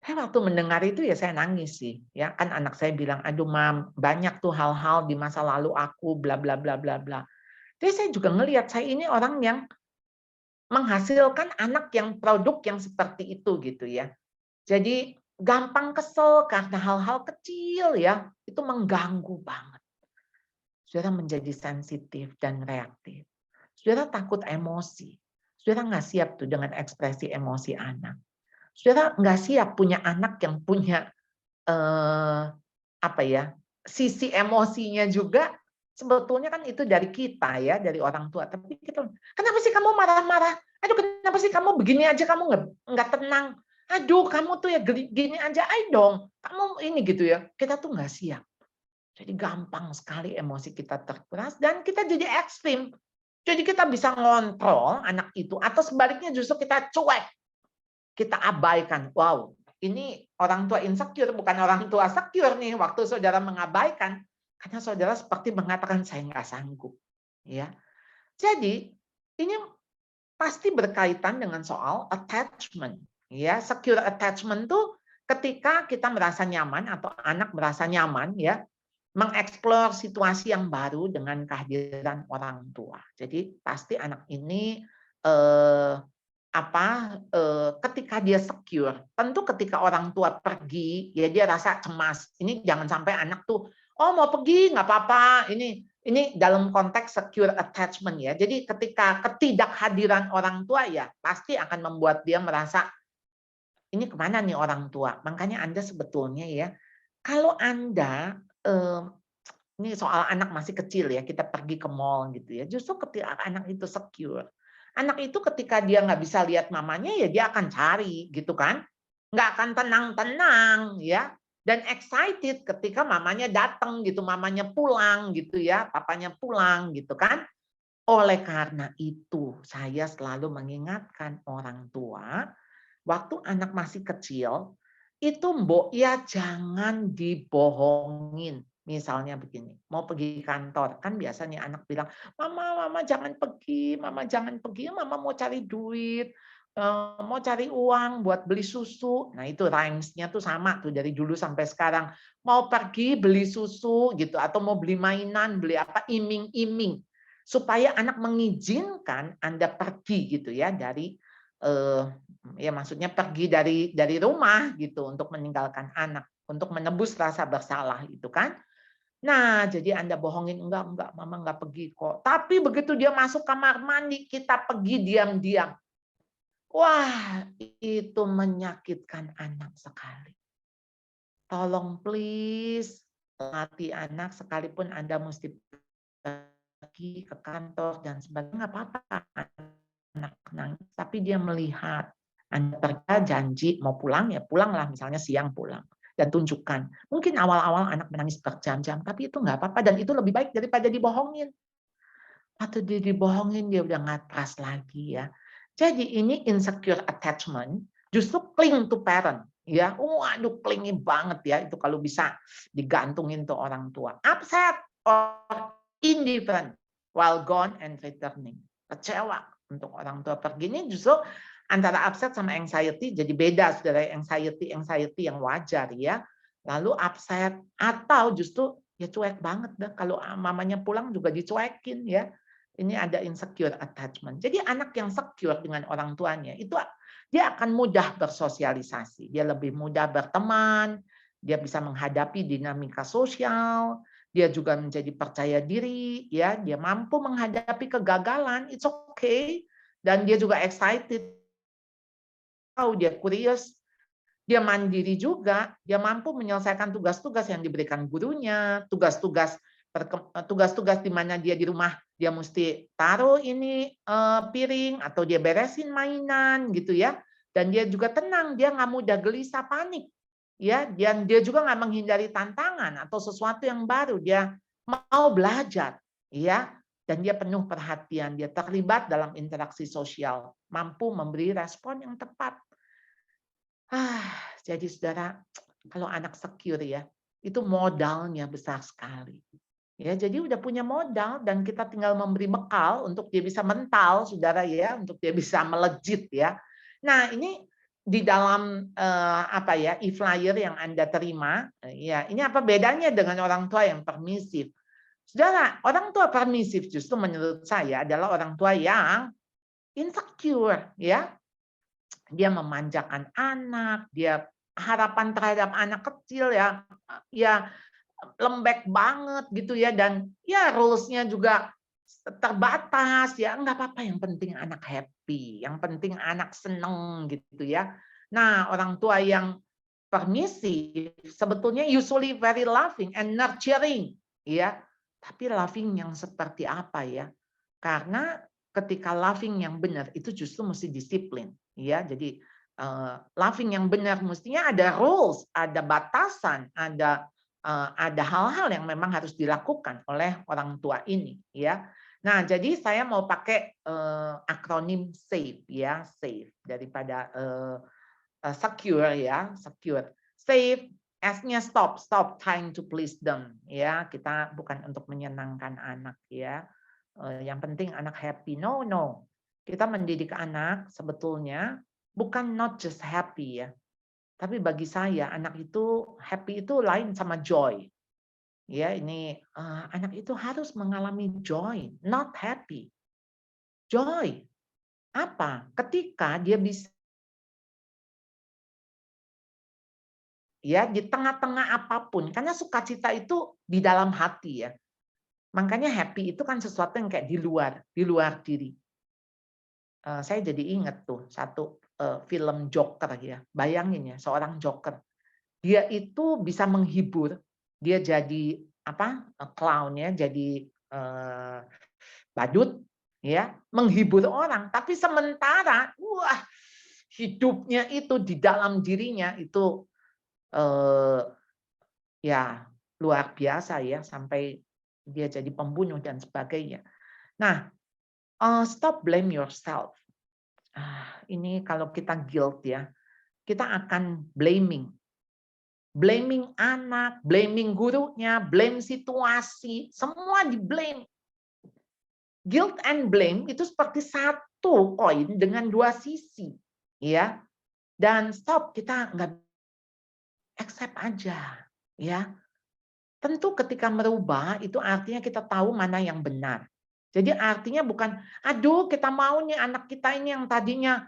Saya waktu mendengar itu ya saya nangis sih. Ya kan anak saya bilang, aduh Mam, banyak tuh hal-hal di masa lalu aku bla bla bla bla bla. Jadi saya juga ngelihat saya ini orang yang menghasilkan anak yang produk yang seperti itu gitu ya. Jadi gampang kesel karena hal-hal kecil ya, itu mengganggu banget. Saudara menjadi sensitif dan reaktif. Saudara takut emosi. Saudara nggak siap tuh dengan ekspresi emosi anak. Saudara nggak siap punya anak yang punya apa ya, sisi emosinya juga sebetulnya kan itu dari kita ya, dari orang tua. Tapi kita, kenapa sih kamu marah-marah? Aduh, kenapa sih kamu begini aja kamu nggak tenang? Aduh, kamu tuh ya gini aja, ayo dong. Kamu ini gitu ya. Kita tuh nggak siap. Jadi gampang sekali emosi kita terkuras dan kita jadi ekstrim. Jadi kita bisa ngontrol anak itu atau sebaliknya justru kita cuek. Kita abaikan. Wow, ini orang tua insecure bukan orang tua secure nih waktu saudara mengabaikan karena saudara seperti mengatakan saya nggak sanggup. Ya. Jadi ini pasti berkaitan dengan soal attachment. Ya, secure attachment tuh ketika kita merasa nyaman atau anak merasa nyaman ya mengeksplor situasi yang baru dengan kehadiran orang tua. Jadi pasti anak ini eh, ketika dia secure, tentu ketika orang tua pergi, ya dia rasa cemas. Ini jangan sampai anak tuh, oh mau pergi nggak apa-apa. Ini dalam konteks secure attachment ya. Jadi ketika ketidakhadiran orang tua ya pasti akan membuat dia merasa ini kemana nih orang tua. Makanya Anda sebetulnya ya, kalau Anda ini soal anak masih kecil ya, kita pergi ke mall gitu ya. Justru ketika anak itu secure, anak itu ketika dia nggak bisa lihat mamanya ya dia akan cari gitu kan, nggak akan tenang-tenang ya. Dan excited ketika mamanya datang gitu, mamanya pulang gitu ya, papanya pulang gitu kan. Oleh karena itu, saya selalu mengingatkan orang tua, waktu anak masih kecil, itu mbok ya jangan dibohongin. Misalnya begini, mau pergi kantor, kan biasanya anak bilang, mama jangan pergi, mama jangan pergi, mama mau cari duit, mau cari uang buat beli susu. Nah itu rhymes-nya tuh sama tuh dari dulu sampai sekarang. Mau pergi beli susu gitu, atau mau beli mainan, beli apa, iming-iming. Supaya anak mengizinkan Anda pergi gitu ya dari ya maksudnya pergi dari rumah gitu untuk meninggalkan anak. untuk menebus rasa bersalah itu kan. Nah, jadi Anda bohongin, enggak, mama enggak pergi kok. Tapi begitu dia masuk kamar mandi, kita pergi diam-diam. Wah, itu menyakitkan anak sekali. Tolong please latih anak sekalipun Anda mesti pergi ke kantor dan sebagainya, nggak apa-apa. Anak nangis, tapi dia melihat Anda kerja janji mau pulang, ya pulanglah, misalnya siang pulang. Dan tunjukkan. Mungkin awal-awal anak menangis berjam-jam, tapi itu nggak apa-apa dan itu lebih baik daripada dibohongin. Atau dia dibohongin, dia udah nggak trust lagi ya. Jadi ini insecure attachment, justru cling to parent. Ya, waduh clingy banget ya, itu kalau bisa digantungin tuh orang tua. Upset or indifferent while gone and returning. Kecewa untuk orang tua pergi, ini justru antara upset sama anxiety jadi beda, saudara. Anxiety yang wajar ya. Lalu upset atau justru ya cuek banget dah, kalau mamanya pulang juga dicuekin ya. Ini ada insecure attachment. Jadi anak yang secure dengan orang tuanya itu dia akan mudah bersosialisasi, dia lebih mudah berteman, dia bisa menghadapi dinamika sosial, dia juga menjadi percaya diri, ya, dia mampu menghadapi kegagalan, it's okay, dan dia juga excited, dia curious, dia mandiri juga, dia mampu menyelesaikan tugas-tugas yang diberikan gurunya, tugas-tugas di mana dia di rumah dia mesti taruh ini piring atau dia beresin mainan gitu ya. Dan dia juga tenang, dia nggak mudah gelisah panik. Ya, dan dia juga nggak menghindari tantangan atau sesuatu yang baru, dia mau belajar, ya. Dan dia penuh perhatian, dia terlibat dalam interaksi sosial, mampu memberi respon yang tepat. Jadi saudara, kalau anak secure ya, itu modalnya besar sekali. Ya, jadi udah punya modal dan kita tinggal memberi bekal untuk dia bisa mental, saudara ya, untuk dia bisa melejit ya. Nah, ini di dalam apa ya, e-flyer yang Anda terima, ya, ini apa bedanya dengan orang tua yang permisif? Saudara, orang tua permisif justru menurut saya adalah orang tua yang insecure ya. Dia memanjakan anak, dia harapan terhadap anak kecil ya lembek banget gitu ya, dan ya rules-nya juga terbatas ya, nggak apa-apa, yang penting anak happy, yang penting anak seneng gitu ya. Nah, orang tua yang permisif sebetulnya usually very loving and nurturing ya. Tapi loving yang seperti apa ya? Karena ketika loving yang benar itu justru mesti disiplin ya. Jadi loving yang benar mestinya ada rules, ada batasan, ada hal-hal yang memang harus dilakukan oleh orang tua ini ya. Nah, jadi saya mau pakai akronim SAFE ya, SAFE daripada secure ya, secure. SAFE S-nya stop trying to please them ya. Kita bukan untuk menyenangkan anak ya. Yang penting anak happy. No, no. Kita mendidik anak sebetulnya bukan not just happy ya. Tapi bagi saya anak itu happy itu lain sama joy. Ya, ini anak itu harus mengalami joy, not happy. Joy. Apa? Ketika dia bisa ya di tengah-tengah apapun, karena sukacita itu di dalam hati ya. Makanya happy itu kan sesuatu yang kayak di luar diri. Saya jadi ingat tuh satu film Joker ya. Bayangin ya, seorang Joker. Dia itu bisa menghibur, dia jadi apa? Clown ya, jadi badut ya, menghibur orang, tapi sementara wah, hidupnya itu di dalam dirinya itu ya luar biasa ya, sampai dia jadi pembunuh dan sebagainya. Nah, stop blame yourself. Ini kalau kita guilt ya, kita akan blaming. Blaming anak, blaming gurunya, blame situasi, semua di blame. Guilt and blame itu seperti satu koin dengan dua sisi, ya. Dan stop, kita nggak accept aja, ya. Tentu ketika merubah itu artinya kita tahu mana yang benar. Jadi artinya bukan, aduh kita mau nih anak kita ini yang tadinya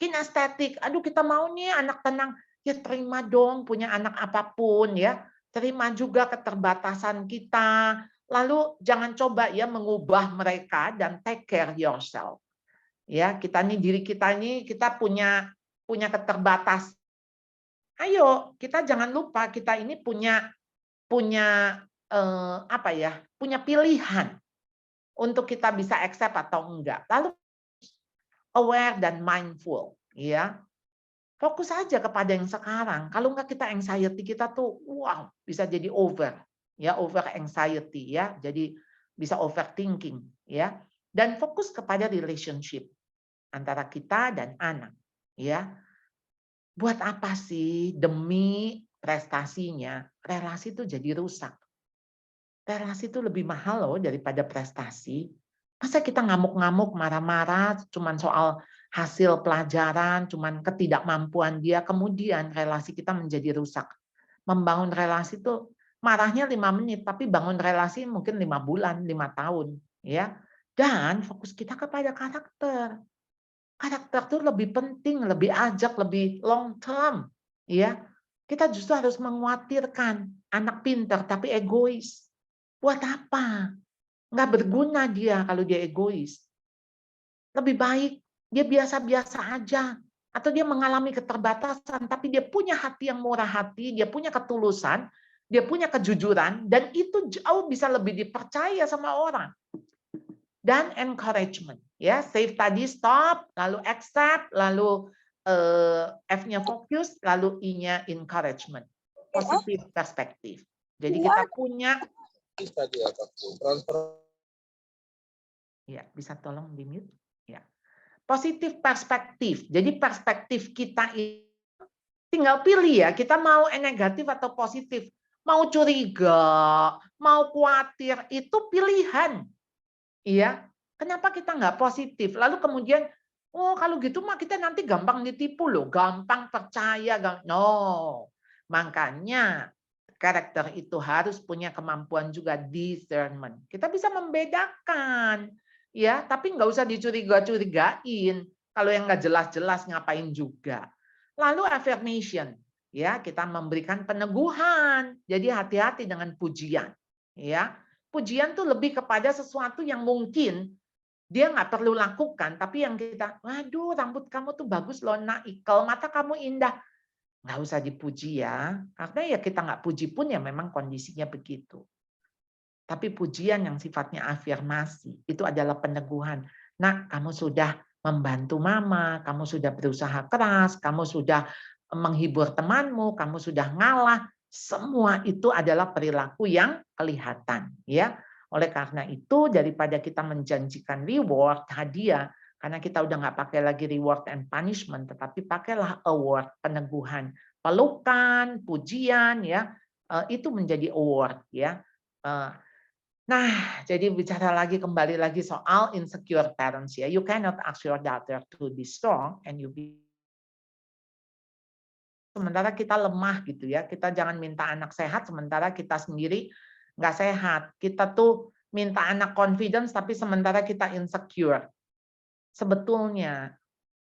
kinestetik, aduh kita mau nih anak tenang. ya terima dong punya anak apapun ya. Terima juga keterbatasan kita. Lalu jangan coba ya mengubah mereka dan take care yourself. Ya, kita nih diri kita ini kita punya keterbatasan. Ayo, kita jangan lupa kita ini punya punya apa ya? Punya pilihan untuk kita bisa accept atau enggak. Lalu aware dan mindful, ya. Fokus aja kepada yang sekarang. Kalau enggak kita anxiety kita tuh wow, bisa jadi over anxiety ya. Jadi bisa overthinking ya. Dan fokus kepada relationship antara kita dan anak ya. Buat apa sih demi prestasinya relasi itu jadi rusak. Relasi itu lebih mahal loh daripada prestasi. Masa kita ngamuk-ngamuk, marah-marah cuman soal hasil pelajaran, cuman ketidakmampuan dia, kemudian relasi kita menjadi rusak. Membangun relasi itu marahnya 5 menit, tapi bangun relasi mungkin 5 bulan, 5 tahun, ya. Dan fokus kita kepada karakter. Karakter itu lebih penting, lebih ajak, lebih long term, ya. Kita justru harus mengkhawatirkan anak pintar tapi egois. Buat apa? Nggak berguna dia kalau dia egois. Lebih baik dia biasa-biasa aja. Atau dia mengalami keterbatasan, tapi dia punya hati yang murah hati, dia punya ketulusan, dia punya kejujuran, dan itu jauh bisa lebih dipercaya sama orang. Dan encouragement. Ya, save tadi stop, lalu accept, lalu F-nya fokus, lalu I-nya encouragement. Positive perspektif. Jadi kita punya ya, bisa tolong di-mute? Ya. Positif perspektif. Jadi perspektif kita tinggal pilih ya, kita mau negatif atau positif. Mau curiga, mau khawatir, itu pilihan. Iya. Kenapa kita nggak positif? Lalu kemudian, oh kalau gitu mah kita nanti gampang ditipu loh, gampang percaya. No. Makanya karakter itu harus punya kemampuan juga discernment. Kita bisa membedakan, ya, tapi nggak usah dicuriga-curigain. Kalau yang nggak jelas-jelas ngapain juga. Lalu affirmation, ya, kita memberikan peneguhan. Jadi hati-hati dengan pujian, ya. Pujian tuh lebih kepada sesuatu yang mungkin dia nggak perlu lakukan, tapi yang kita, waduh, rambut kamu tuh bagus loh, nak, ikel, mata kamu indah. Nggak usah dipuji ya, karena ya kita nggak puji pun ya memang kondisinya begitu. Tapi pujian yang sifatnya afirmasi, itu adalah peneguhan. Nak, kamu sudah membantu mama, kamu sudah berusaha keras, kamu sudah menghibur temanmu, kamu sudah ngalah. Semua itu adalah perilaku yang kelihatan. Ya. Oleh karena itu, daripada kita menjanjikan reward, hadiah, karena kita udah nggak pakai lagi reward and punishment, tetapi pakailah award, peneguhan, pelukan, pujian, ya, itu menjadi award, ya. Nah, jadi bicara lagi kembali lagi soal insecure parents ya. You cannot ask your daughter to be strong and you be sementara kita lemah gitu ya. Kita jangan minta anak sehat sementara kita sendiri nggak sehat. Kita tuh minta anak confidence tapi sementara kita insecure. Sebetulnya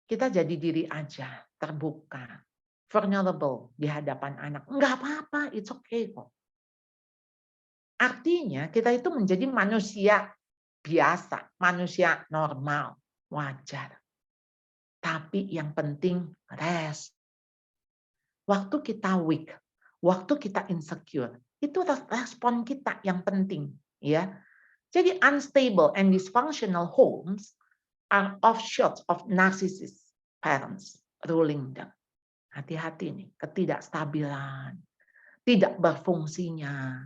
kita jadi diri aja, terbuka, vulnerable di hadapan anak. Enggak apa-apa, it's okay kok. Artinya kita itu menjadi manusia biasa, manusia normal, wajar. Tapi yang penting rest. Waktu kita weak, waktu kita insecure, itu respon kita yang penting, ya. Jadi unstable and dysfunctional homes are offshoots of narcissist parents ruling them. Hati-hati nih, ketidakstabilan, tidak berfungsinya.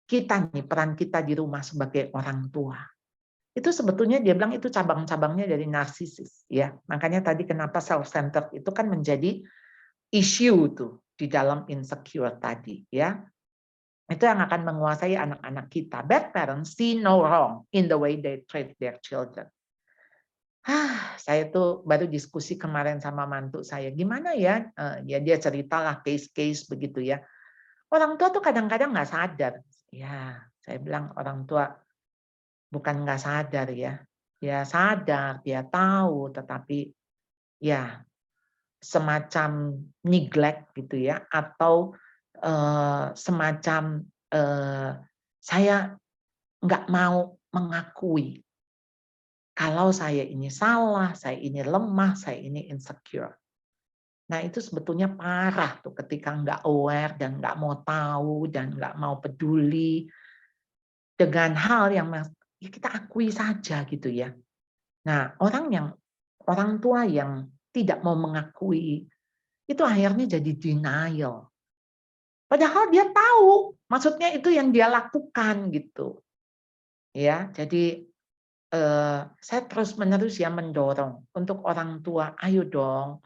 Kita nih, peran kita di rumah sebagai orang tua. Itu sebetulnya dia bilang itu cabang-cabangnya dari narsisis. Ya. Makanya tadi kenapa self-centered itu kan menjadi isu tuh di dalam insecure tadi. Ya. Itu yang akan menguasai anak-anak kita. Bad parents see no wrong in the way they treat their children. Saya tuh baru diskusi kemarin sama mantu saya. Gimana ya? Ya dia ceritalah case-case begitu ya. Orang tua tuh kadang-kadang nggak sadar. Ya, saya bilang orang tua bukan nggak sadar ya. Dia sadar, dia tahu, tetapi ya semacam neglect gitu ya, atau semacam saya nggak mau mengakui kalau saya ini salah, saya ini lemah, saya ini insecure. Nah itu sebetulnya parah tuh ketika nggak aware dan nggak mau tahu dan nggak mau peduli dengan hal yang ya kita akui saja gitu ya. Nah orang tua yang tidak mau mengakui itu akhirnya jadi denial. Padahal dia tahu, maksudnya itu yang dia lakukan gitu. Ya, jadi saya terus-menerus ya mendorong untuk orang tua, ayo dong.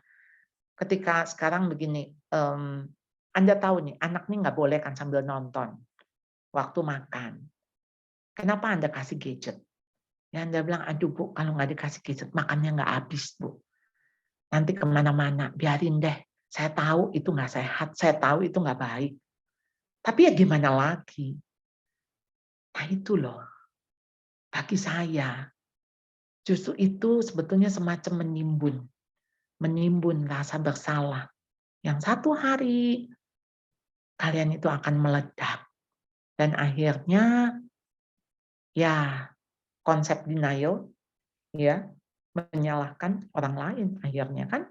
Ketika sekarang begini, Anda tahu nih, anak nih nggak boleh kan sambil nonton waktu makan. Kenapa Anda kasih gadget? Ya Anda bilang, aduh Bu, kalau nggak dikasih gadget makannya nggak habis Bu. Nanti kemana-mana, biarin deh. Saya tahu itu nggak sehat, saya tahu itu nggak baik. Tapi ya gimana lagi? Nah itu loh, bagi saya justru itu sebetulnya semacam menimbun rasa bersalah. Yang satu hari kalian itu akan meledak dan akhirnya ya konsep denial ya menyalahkan orang lain akhirnya kan.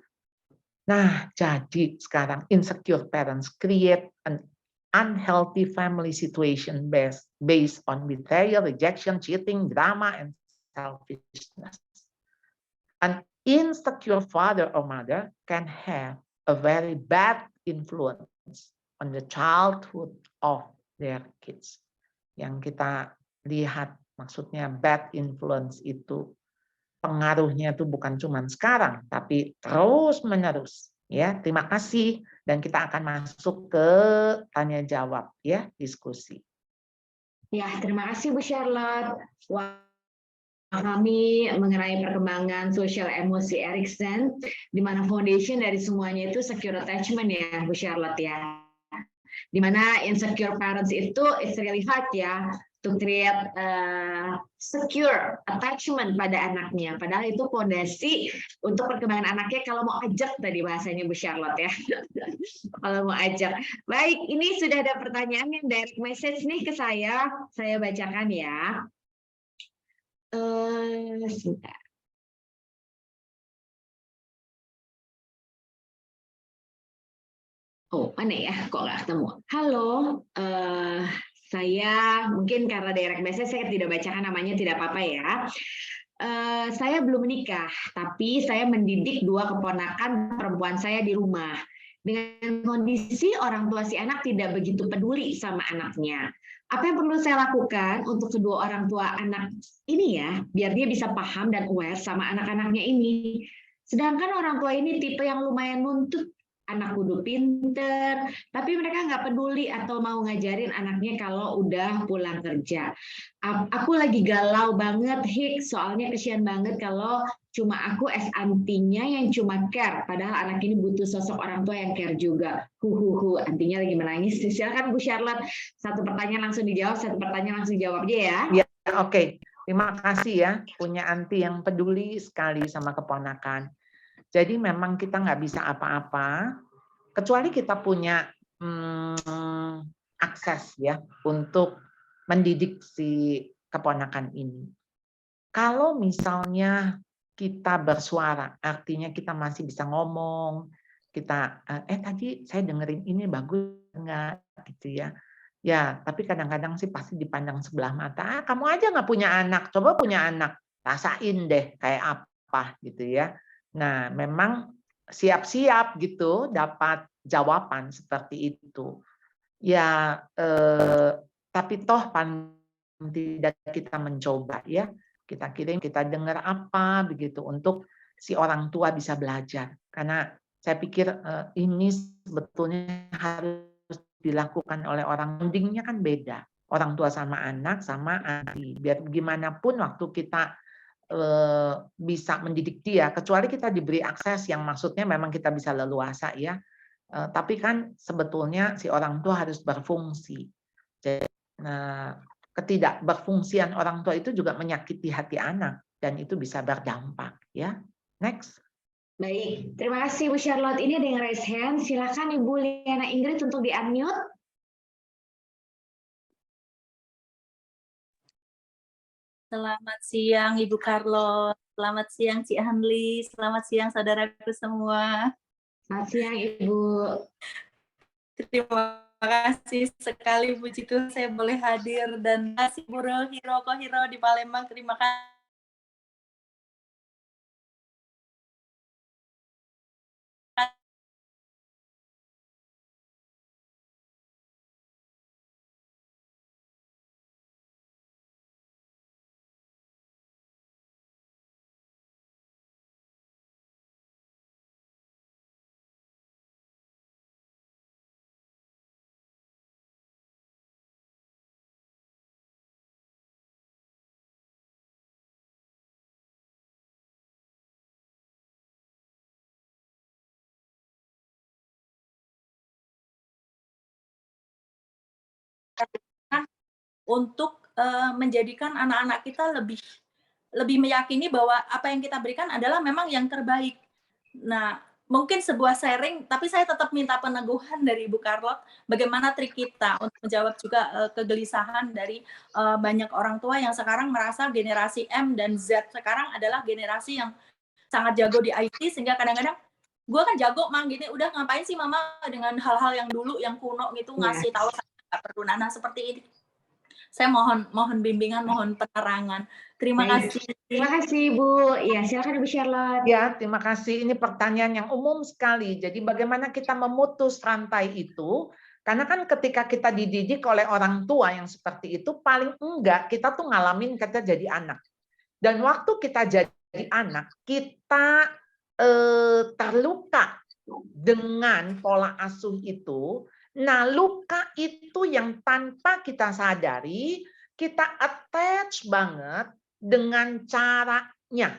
Nah, jadi sekarang insecure parents create an unhealthy family situation based on betrayal, rejection, cheating, drama, and selfishness. An insecure father or mother can have a very bad influence on the childhood of their kids. Yang kita lihat maksudnya bad influence itu pengaruhnya itu bukan cuma sekarang, tapi terus-menerus. Ya, terima kasih dan kita akan masuk ke tanya jawab ya, diskusi. Ya, terima kasih Bu Charlotte. Wah, kami mengenai perkembangan sosial emosi Erikson, di mana foundation dari semuanya itu secure attachment ya, Bu Charlotte ya. Di mana insecure parents itu it's really hard ya to create secure attachment pada anaknya. Padahal itu fondasi untuk perkembangan anaknya kalau mau ajak tadi bahasanya Bu Charlotte ya. Kalau mau ajak. Baik, ini sudah ada pertanyaan yang direct message nih ke saya bacakan ya. Sebentar. Oh, mana ya? Kok nggak ketemu? Halo, saya mungkin karena direct message saya tidak bacakan namanya, tidak apa-apa ya. Saya belum menikah, tapi saya mendidik dua keponakan perempuan saya di rumah. Dengan kondisi orang tua si anak tidak begitu peduli sama anaknya. Apa yang perlu saya lakukan untuk kedua orang tua anak ini ya, biar dia bisa paham dan aware sama anak-anaknya ini. Sedangkan orang tua ini tipe yang lumayan nuntut anak kudu pinter, tapi mereka nggak peduli atau mau ngajarin anaknya kalau udah pulang kerja. Aku lagi galau banget, Hik, soalnya kesian banget kalau cuma aku as antinya yang cuma care, padahal anak ini butuh sosok orang tua yang care juga. Antinya lagi menangis. Silakan Bu Charlotte, satu pertanyaan langsung dijawab, satu pertanyaan langsung jawab aja ya. Ya, oke. Terima kasih ya, punya anti yang peduli sekali sama keponakan. Jadi memang kita nggak bisa apa-apa, kecuali kita punya akses ya untuk mendidik si keponakan ini. Kalau misalnya kita bersuara, artinya kita masih bisa ngomong, kita tadi saya dengerin ini bagus enggak gitu ya. Ya, tapi kadang-kadang sih pasti dipandang sebelah mata. Kamu aja nggak punya anak, coba punya anak, rasain deh kayak apa gitu ya. Nah, memang siap-siap gitu dapat jawaban seperti itu. Ya, tapi toh paling tidak kita mencoba ya. Kita kirim, kita dengar apa begitu untuk si orang tua bisa belajar. Karena saya pikir ini sebetulnya harus dilakukan oleh orang, bondingnya kan beda. Orang tua sama anak sama adik. Biar gimana pun waktu kita bisa mendidik dia, kecuali kita diberi akses yang maksudnya memang kita bisa leluasa ya. Tapi kan sebetulnya si orang tua harus berfungsi. Jadi, ketidakberfungsian orang tua itu juga menyakiti hati anak dan itu bisa berdampak ya. Next. Baik, terima kasih Bu Charlotte. Ini ada yang raise hand. Silakan Ibu Liana Ingrid untuk di-unmute. Selamat siang Ibu Carlo, selamat siang Ci Hanli, selamat siang saudaraku semua. Selamat siang Ibu. Terima kasih sekali puji Tuhan saya boleh hadir dan kasih Bu Hiro Kohiro di Palembang. Terima kasih. Untuk menjadikan anak-anak kita lebih meyakini bahwa apa yang kita berikan adalah memang yang terbaik. Nah, mungkin sebuah sharing, tapi saya tetap minta peneguhan dari Ibu Carlot, bagaimana trik kita untuk menjawab juga kegelisahan dari banyak orang tua yang sekarang merasa generasi M dan Z sekarang adalah generasi yang sangat jago di IT, sehingga kadang-kadang gue kan jago mang gini, udah ngapain sih mama dengan hal-hal yang dulu yang kuno gitu ngasih tahu saya nggak perlu. Nah seperti ini saya mohon bimbingan, mohon penerangan. Terima kasih. Terima kasih Bu. Ya, silakan Ibu Charlotte. Ya, terima kasih. Ini pertanyaan yang umum sekali. Jadi bagaimana kita memutus rantai itu? Karena kan ketika kita dididik oleh orang tua yang seperti itu, paling enggak kita tuh ngalamin kita jadi anak. Dan waktu kita jadi anak, kita terluka dengan pola asuh itu. Nah, luka itu yang tanpa kita sadari, kita attach banget dengan caranya.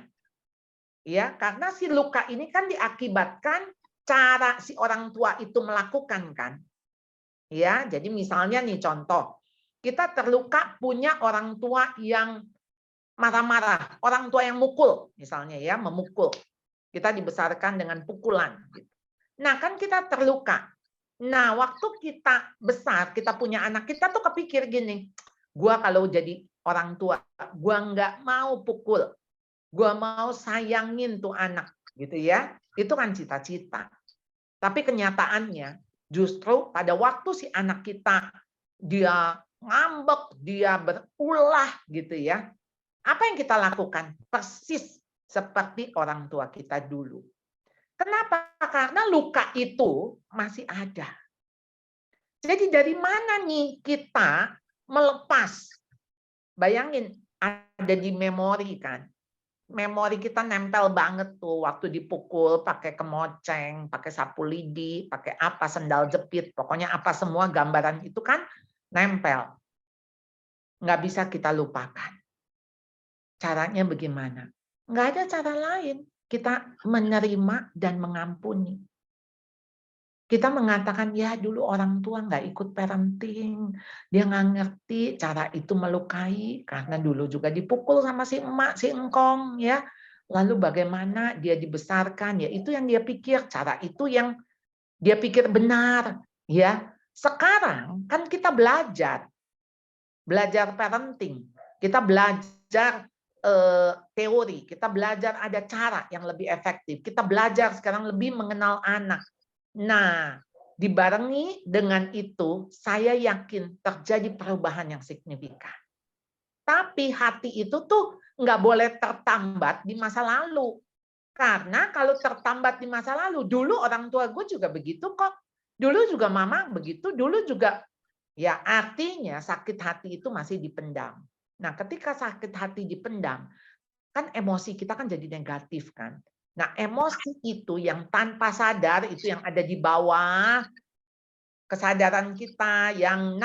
Ya, karena si luka ini kan diakibatkan cara si orang tua itu melakukan kan. Ya, jadi misalnya nih contoh, kita terluka punya orang tua yang marah-marah, orang tua yang mukul misalnya ya, memukul. Kita dibesarkan dengan pukulan. Nah, kan kita terluka. Nah, waktu kita besar, kita punya anak, kita tuh kepikir gini, gua kalau jadi orang tua, gua nggak mau pukul, gua mau sayangin tuh anak, gitu ya. Itu kan cita-cita. Tapi kenyataannya, justru pada waktu si anak kita, dia ngambek, dia berulah gitu ya, apa yang kita lakukan? Persis seperti orang tua kita dulu. Kenapa? Karena luka itu masih ada. Jadi dari mana nih kita melepas? Bayangin, ada di memori kan. Memori kita nempel banget tuh waktu dipukul pakai kemoceng, pakai sapu lidi, pakai apa, sendal jepit, pokoknya apa semua gambaran itu kan nempel. Nggak bisa kita lupakan. Caranya bagaimana? Nggak ada cara lain. Kita menerima dan mengampuni. Kita mengatakan, ya dulu orang tua nggak ikut parenting, dia nggak ngerti cara itu melukai, karena dulu juga dipukul sama si emak, si engkong, ya. Lalu bagaimana dia dibesarkan, ya itu yang dia pikir, cara itu yang dia pikir benar, ya. Sekarang kan kita belajar parenting, kita belajar teori, kita belajar ada cara yang lebih efektif, kita belajar sekarang lebih mengenal anak. Nah, dibarengi dengan itu, saya yakin terjadi perubahan yang signifikan. Tapi hati itu tuh nggak boleh tertambat di masa lalu. Karena kalau tertambat di masa lalu, dulu orang tua gue juga begitu kok. Dulu juga mama begitu, dulu juga. Ya artinya sakit hati itu masih dipendam. Nah ketika sakit hati dipendam, kan emosi kita kan jadi negatif kan. Nah, emosi itu yang tanpa sadar, itu yang ada di bawah kesadaran kita, yang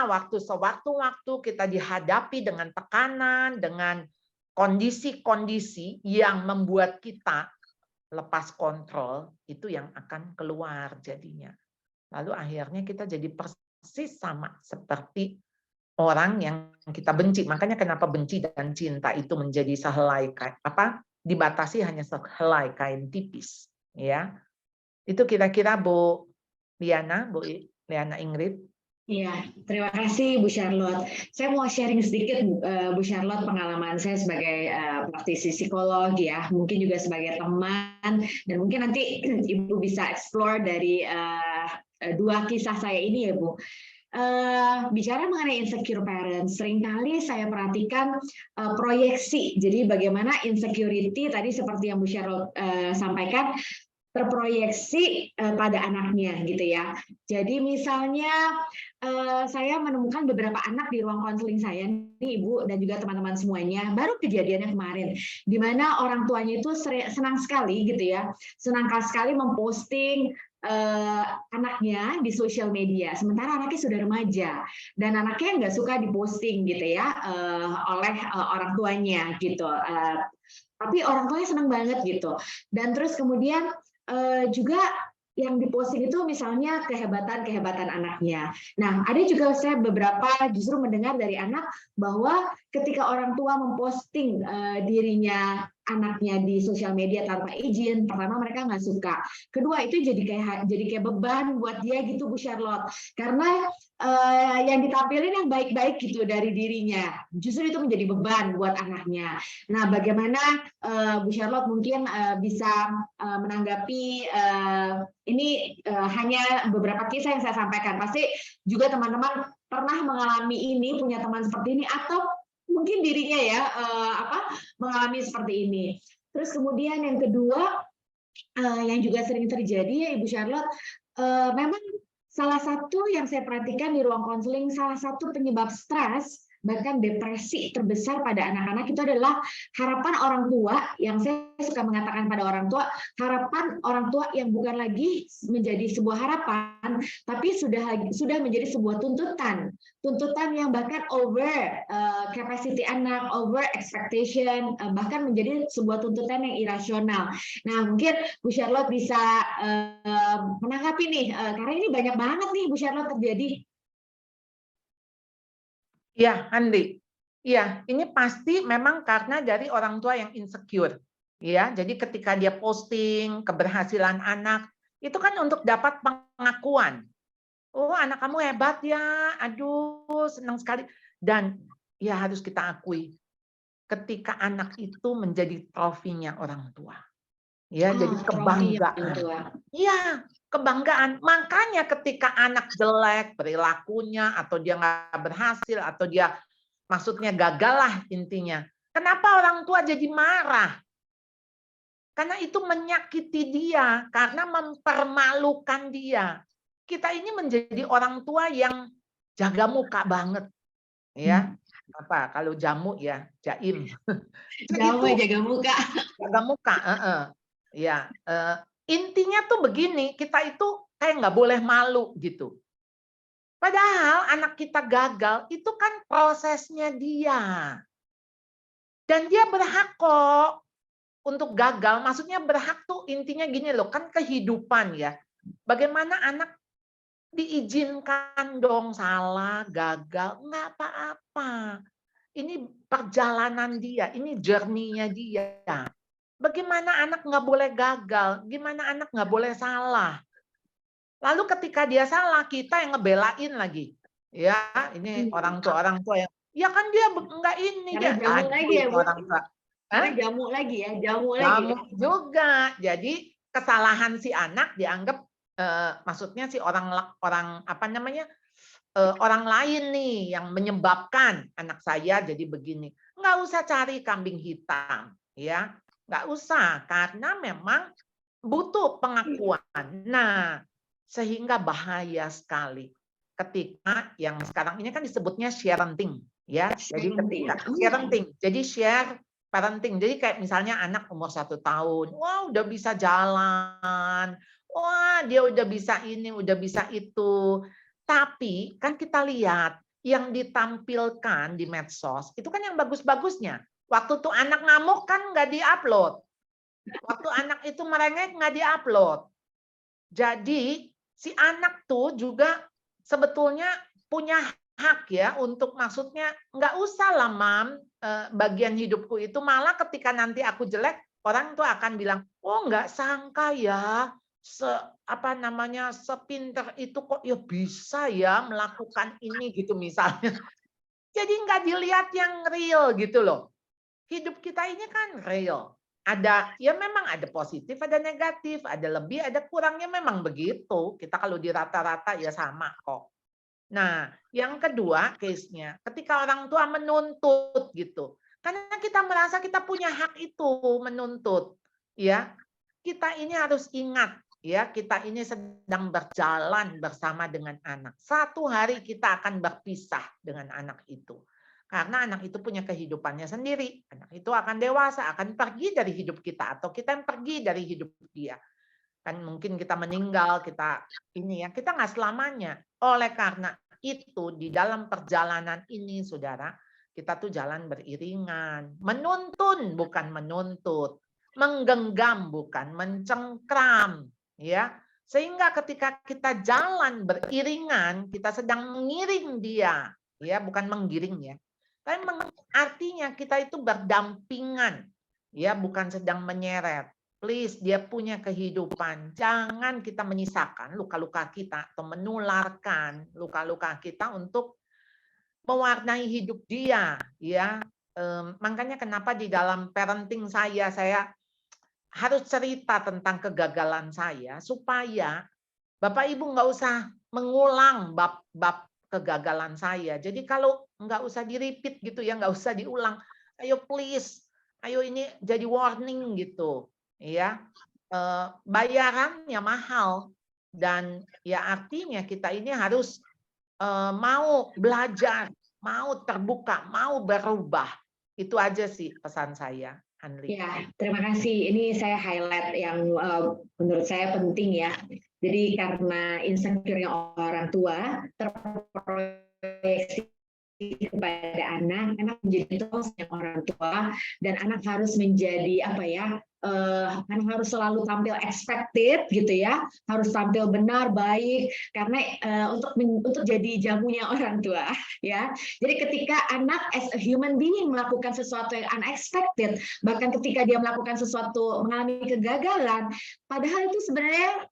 waktu sewaktu-waktu kita dihadapi dengan tekanan, dengan kondisi-kondisi yang membuat kita lepas kontrol, itu yang akan keluar jadinya. Lalu akhirnya kita jadi persis sama seperti orang yang kita benci. Makanya kenapa benci dan cinta itu menjadi sehelai dibatasi hanya sehelai kain tipis, ya. Itu kira-kira Bu Liana Ingrid. Iya, terima kasih Bu Charlotte. Saya mau sharing sedikit Bu Charlotte pengalaman saya sebagai praktisi psikolog ya, mungkin juga sebagai teman, dan mungkin nanti Ibu bisa explore dari dua kisah saya ini ya Bu. Bicara mengenai insecure parents, seringkali saya perhatikan proyeksi. Jadi bagaimana insecurity tadi seperti yang Bu Charlotte sampaikan terproyeksi pada anaknya gitu ya. Jadi misalnya saya menemukan beberapa anak di ruang konseling saya nih Ibu dan juga teman-teman semuanya, baru kejadiannya kemarin, di mana orang tuanya itu senang sekali gitu ya, senang sekali memposting anaknya di sosial media, sementara anaknya sudah remaja dan anaknya nggak suka diposting gitu ya oleh orang tuanya gitu. Tapi orang tuanya senang banget gitu. Dan terus kemudian juga yang diposting itu misalnya kehebatan anaknya. Nah, ada juga saya beberapa justru mendengar dari anak bahwa ketika orang tua memposting dirinya anaknya di sosial media tanpa izin, pertama mereka nggak suka. Kedua itu jadi kayak beban buat dia gitu Bu Charlotte, karena yang ditampilin yang baik-baik gitu dari dirinya, justru itu menjadi beban buat anaknya. Nah, bagaimana Bu Charlotte mungkin bisa menanggapi ini hanya beberapa kisah yang saya sampaikan. Pasti juga teman-teman pernah mengalami ini, punya teman seperti ini, atau mungkin dirinya ya mengalami seperti ini. Terus kemudian yang kedua yang juga sering terjadi ya Ibu Charlotte, memang salah satu yang saya perhatikan di ruang konseling, salah satu penyebab stres bahkan depresi terbesar pada anak-anak itu adalah harapan orang tua, yang saya suka mengatakan pada orang tua, harapan orang tua yang bukan lagi menjadi sebuah harapan, tapi sudah menjadi sebuah tuntutan yang bahkan over capacity anak, over expectation, bahkan menjadi sebuah tuntutan yang irasional. Nah, mungkin Bu Charlotte bisa menanggapi nih, karena ini banyak banget nih Bu Charlotte terjadi. Iya, Andi. Iya, ini pasti memang karena dari orang tua yang insecure. Ya, jadi ketika dia posting keberhasilan anak, itu kan untuk dapat pengakuan. Oh, anak kamu hebat ya. Aduh, senang sekali. Dan ya harus kita akui, ketika anak itu menjadi trofinya orang tua. Ya, jadi kebanggaan. Iya, kebanggaan. Makanya ketika anak jelek perilakunya, atau dia nggak berhasil, atau dia maksudnya gagal lah intinya. Kenapa orang tua jadi marah? Karena itu menyakiti dia, karena mempermalukan dia. Kita ini menjadi orang tua yang jaga muka banget, ya. Apa? Kalau jamu ya jaim. Jamu jaga muka. Jaga muka. Ya, intinya tuh begini, kita itu kayak nggak boleh malu gitu. Padahal anak kita gagal itu kan prosesnya dia. Dan dia berhak kok untuk gagal. Maksudnya berhak tuh intinya gini loh, kan kehidupan ya. Bagaimana anak diizinkan dong salah, gagal, nggak apa-apa. Ini perjalanan dia, ini journey-nya dia. Bagaimana anak nggak boleh gagal? Gimana anak nggak boleh salah? Lalu ketika dia salah, kita yang ngebelain lagi. Ya, ini orang tua yang, ya kan dia nggak ini. Karena dia jamu lagi ya, Bu. Orang tua. Karena jamu lagi ya, jamu juga. Jadi kesalahan si anak dianggap, maksudnya si orang apa namanya, orang lain nih yang menyebabkan anak saya jadi begini. Nggak usah cari kambing hitam, ya. Nggak usah, karena memang butuh pengakuan. Nah, sehingga bahaya sekali ketika yang sekarang ini kan disebutnya sharenting, ya. Jadi ketika sharenting, jadi share parenting. Jadi kayak misalnya anak umur 1 tahun, wah udah bisa jalan, wah dia udah bisa ini, udah bisa itu. Tapi kan kita lihat yang ditampilkan di medsos itu kan yang bagus-bagusnya. Waktu tuh anak ngamuk kan nggak diupload. Waktu anak itu merengek nggak diupload. Jadi si anak tuh juga sebetulnya punya hak ya untuk, maksudnya nggak usah lah Mam, bagian hidupku itu, malah ketika nanti aku jelek orang tuh akan bilang, oh nggak sangka ya, sepinter itu kok ya bisa ya melakukan ini gitu misalnya. Jadi nggak dilihat yang real gitu loh. Hidup kita ini kan real. Ya memang ada positif, ada negatif, ada lebih, ada kurangnya memang begitu. Kita kalau di rata-rata ya sama kok. Nah, yang kedua case-nya, ketika orang tua menuntut gitu. Karena kita merasa kita punya hak itu menuntut, ya. Kita ini harus ingat, ya, kita ini sedang berjalan bersama dengan anak. Satu hari kita akan berpisah dengan anak itu. Karena anak itu punya kehidupannya sendiri. Anak itu akan dewasa, akan pergi dari hidup kita atau kita yang pergi dari hidup dia. Kan mungkin kita meninggal, kita nggak selamanya. Oleh karena itu di dalam perjalanan ini saudara, kita tuh jalan beriringan, menuntun bukan menuntut, menggenggam bukan mencengkram, ya. Sehingga ketika kita jalan beriringan, kita sedang mengiring dia, ya, bukan menggiring ya. Tapi artinya kita itu berdampingan, ya, bukan sedang menyeret. Please, dia punya kehidupan. Jangan kita menyisakan luka-luka kita atau menularkan luka-luka kita untuk mewarnai hidup dia. Ya, makanya kenapa di dalam parenting saya harus cerita tentang kegagalan saya supaya Bapak Ibu nggak usah mengulang bab kegagalan saya. Jadi kalau nggak usah di-repeat gitu ya, nggak usah diulang. Ayo please, ayo ini jadi warning gitu. Ya, bayarannya mahal dan ya artinya kita ini harus mau belajar, mau terbuka, mau berubah. Itu aja sih pesan saya, Anli. Ya, terima kasih. Ini saya highlight yang menurut saya penting ya. Jadi karena insecure orang tua terproyeksi kepada anak menjadi terusnya orang tua dan anak harus menjadi anak harus selalu tampil expected gitu ya, harus tampil benar baik karena untuk jadi jamunya orang tua ya. Jadi ketika anak as a human being melakukan sesuatu yang unexpected, bahkan ketika dia melakukan sesuatu mengalami kegagalan, padahal itu sebenarnya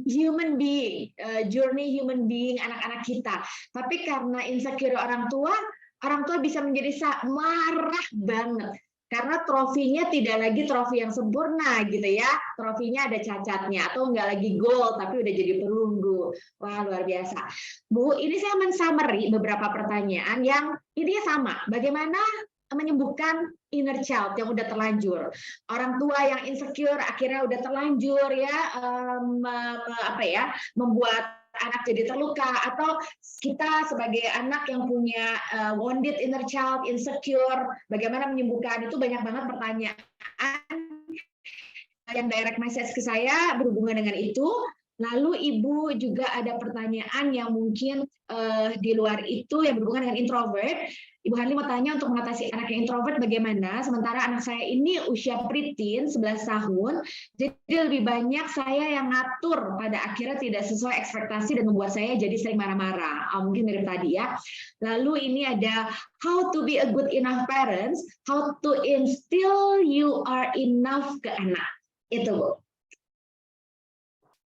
human being, journey human being anak-anak kita. Tapi karena insecure orang tua bisa menjadi marah banget. Karena trofinya tidak lagi trofi yang sempurna gitu ya. Trofinya ada cacatnya atau nggak lagi gold tapi udah jadi perunggu. Wah, luar biasa. Bu, ini saya men-summary beberapa pertanyaan yang intinya sama. Bagaimana menyembuhkan inner child yang udah terlanjur, orang tua yang insecure akhirnya udah terlanjur ya, membuat anak jadi terluka, atau kita sebagai anak yang punya wounded inner child, insecure, bagaimana menyembuhkan itu. Banyak banget pertanyaan yang direct message ke saya berhubungan dengan itu. Lalu Ibu juga ada pertanyaan yang mungkin di luar itu yang berhubungan dengan introvert. Ibu Hanli mau tanya untuk mengatasi anak yang introvert bagaimana, sementara anak saya ini usia preteen 11 tahun, jadi lebih banyak saya yang ngatur, pada akhirnya tidak sesuai ekspektasi dan membuat saya jadi sering marah-marah. Mungkin mirip tadi ya. Lalu ini ada how to be a good enough parents, how to instill you are enough ke anak. Itu Bu.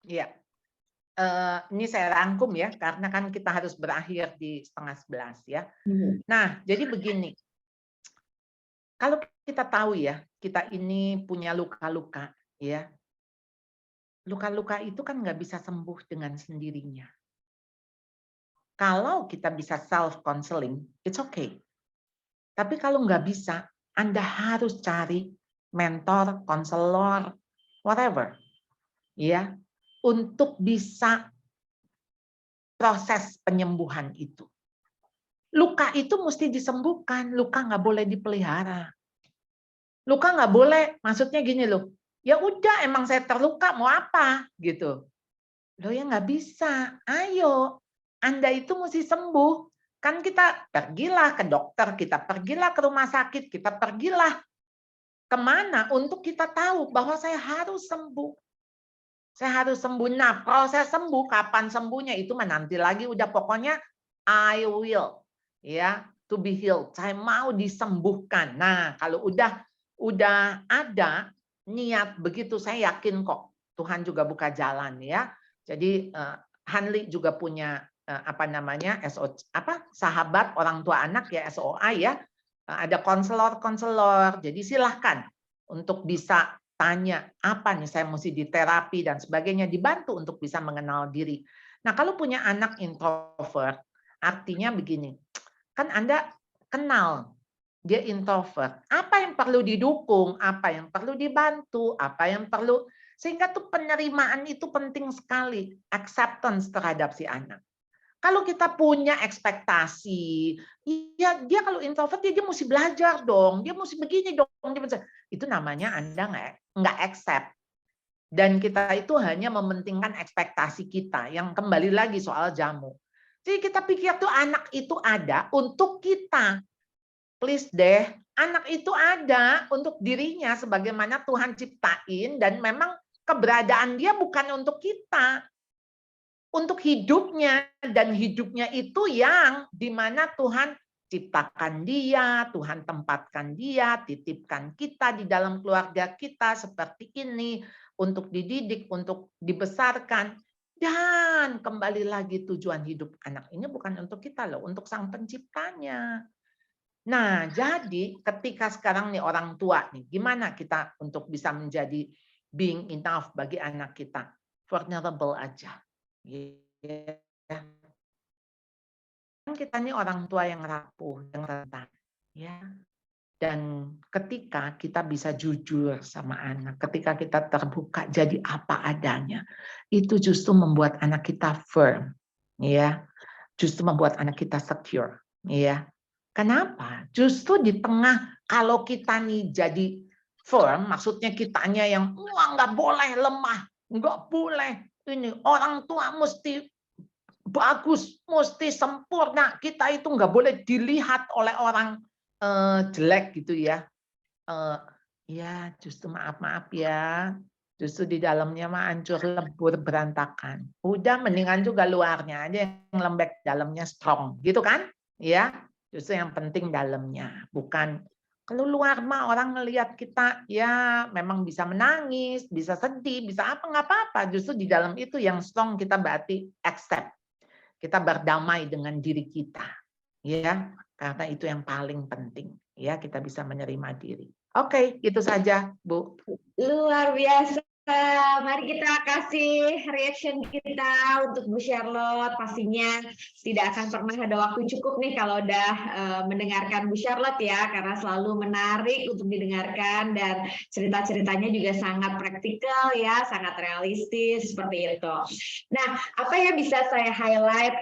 Iya. Ini saya rangkum ya, karena kan kita harus berakhir di 10:30 ya. Nah, jadi begini. Kalau kita tahu ya, kita ini punya luka-luka ya. Luka-luka itu kan nggak bisa sembuh dengan sendirinya. Kalau kita bisa self-counseling, it's okay. Tapi kalau nggak bisa, Anda harus cari mentor, konselor, whatever. Ya, untuk bisa proses penyembuhan itu. Luka itu mesti disembuhkan, luka nggak boleh dipelihara. Luka nggak boleh, maksudnya gini loh, ya udah emang saya terluka, mau apa? Gitu. Loh ya nggak bisa, ayo, Anda itu mesti sembuh. Kan kita pergilah ke dokter, kita pergilah ke rumah sakit, kita pergilah kemana untuk kita tahu bahwa saya harus sembuh. Saya harus sembuh. Nah, proses sembuh, kapan sembuhnya itu nanti lagi. Udah pokoknya I will, ya, to be healed. Saya mau disembuhkan. Nah, kalau udah ada, niat begitu, saya yakin kok Tuhan juga buka jalan ya. Jadi Hanli juga punya sahabat orang tua anak ya, SOA ya. Ada konselor. Jadi silahkan untuk bisa tanya apa nih saya mesti diterapi dan sebagainya, dibantu untuk bisa mengenal diri. Nah, kalau punya anak introvert, artinya begini, kan Anda kenal dia introvert. Apa yang perlu didukung, apa yang perlu dibantu, apa yang perlu, sehingga tuh penerimaan itu penting sekali, acceptance terhadap si anak. Kalau kita punya ekspektasi, ya dia kalau introvert dia mesti belajar dong, dia mesti begini dong, itu namanya Anda nggak accept. Dan kita itu hanya mementingkan ekspektasi kita, yang kembali lagi soal jamu. Jadi kita pikir tuh anak itu ada untuk kita. Please deh, anak itu ada untuk dirinya sebagaimana Tuhan ciptain, dan memang keberadaan dia bukan untuk kita. Untuk hidupnya, dan hidupnya itu yang dimana Tuhan ciptakan dia, Tuhan tempatkan dia, titipkan kita di dalam keluarga kita seperti ini, untuk dididik, untuk dibesarkan. Dan kembali lagi tujuan hidup anak ini bukan untuk kita loh, untuk Sang Penciptanya. Nah, jadi ketika sekarang nih orang tua nih, gimana kita untuk bisa menjadi being enough bagi anak kita? Vulnerable aja. Ya. Kan kita nih orang tua yang rapuh, yang rentan. Ya. Dan ketika kita bisa jujur sama anak, ketika kita terbuka jadi apa adanya, itu justru membuat anak kita firm. Ya. Justru membuat anak kita secure. Ya. Kenapa? Justru di tengah kalau kita nih jadi firm, maksudnya kitanya yang nggak boleh lemah, nggak boleh ini, orang tua mesti bagus, mesti sempurna. Kita itu nggak boleh dilihat oleh orang jelek gitu ya. Ya justru maaf ya, justru di dalamnya mah hancur lebur berantakan. Udah mendingan juga luarnya aja yang lembek, dalamnya strong, gitu kan? Ya, justru yang penting dalamnya, bukan kalau luar mah orang ngelihat kita ya memang bisa menangis, bisa sedih, bisa apa nggak apa-apa. Justru di dalam itu yang strong kita berarti accept. Kita berdamai dengan diri kita, ya, karena itu yang paling penting, ya, kita bisa menerima diri. Oke, itu saja, Bu. Luar biasa. Mari kita kasih reaction kita untuk Bu Charlotte. Pastinya tidak akan pernah ada waktu cukup nih kalau udah mendengarkan Bu Charlotte ya, karena selalu menarik untuk didengarkan dan cerita-ceritanya juga sangat praktikal ya, sangat realistis seperti itu. Nah, apa yang bisa saya highlight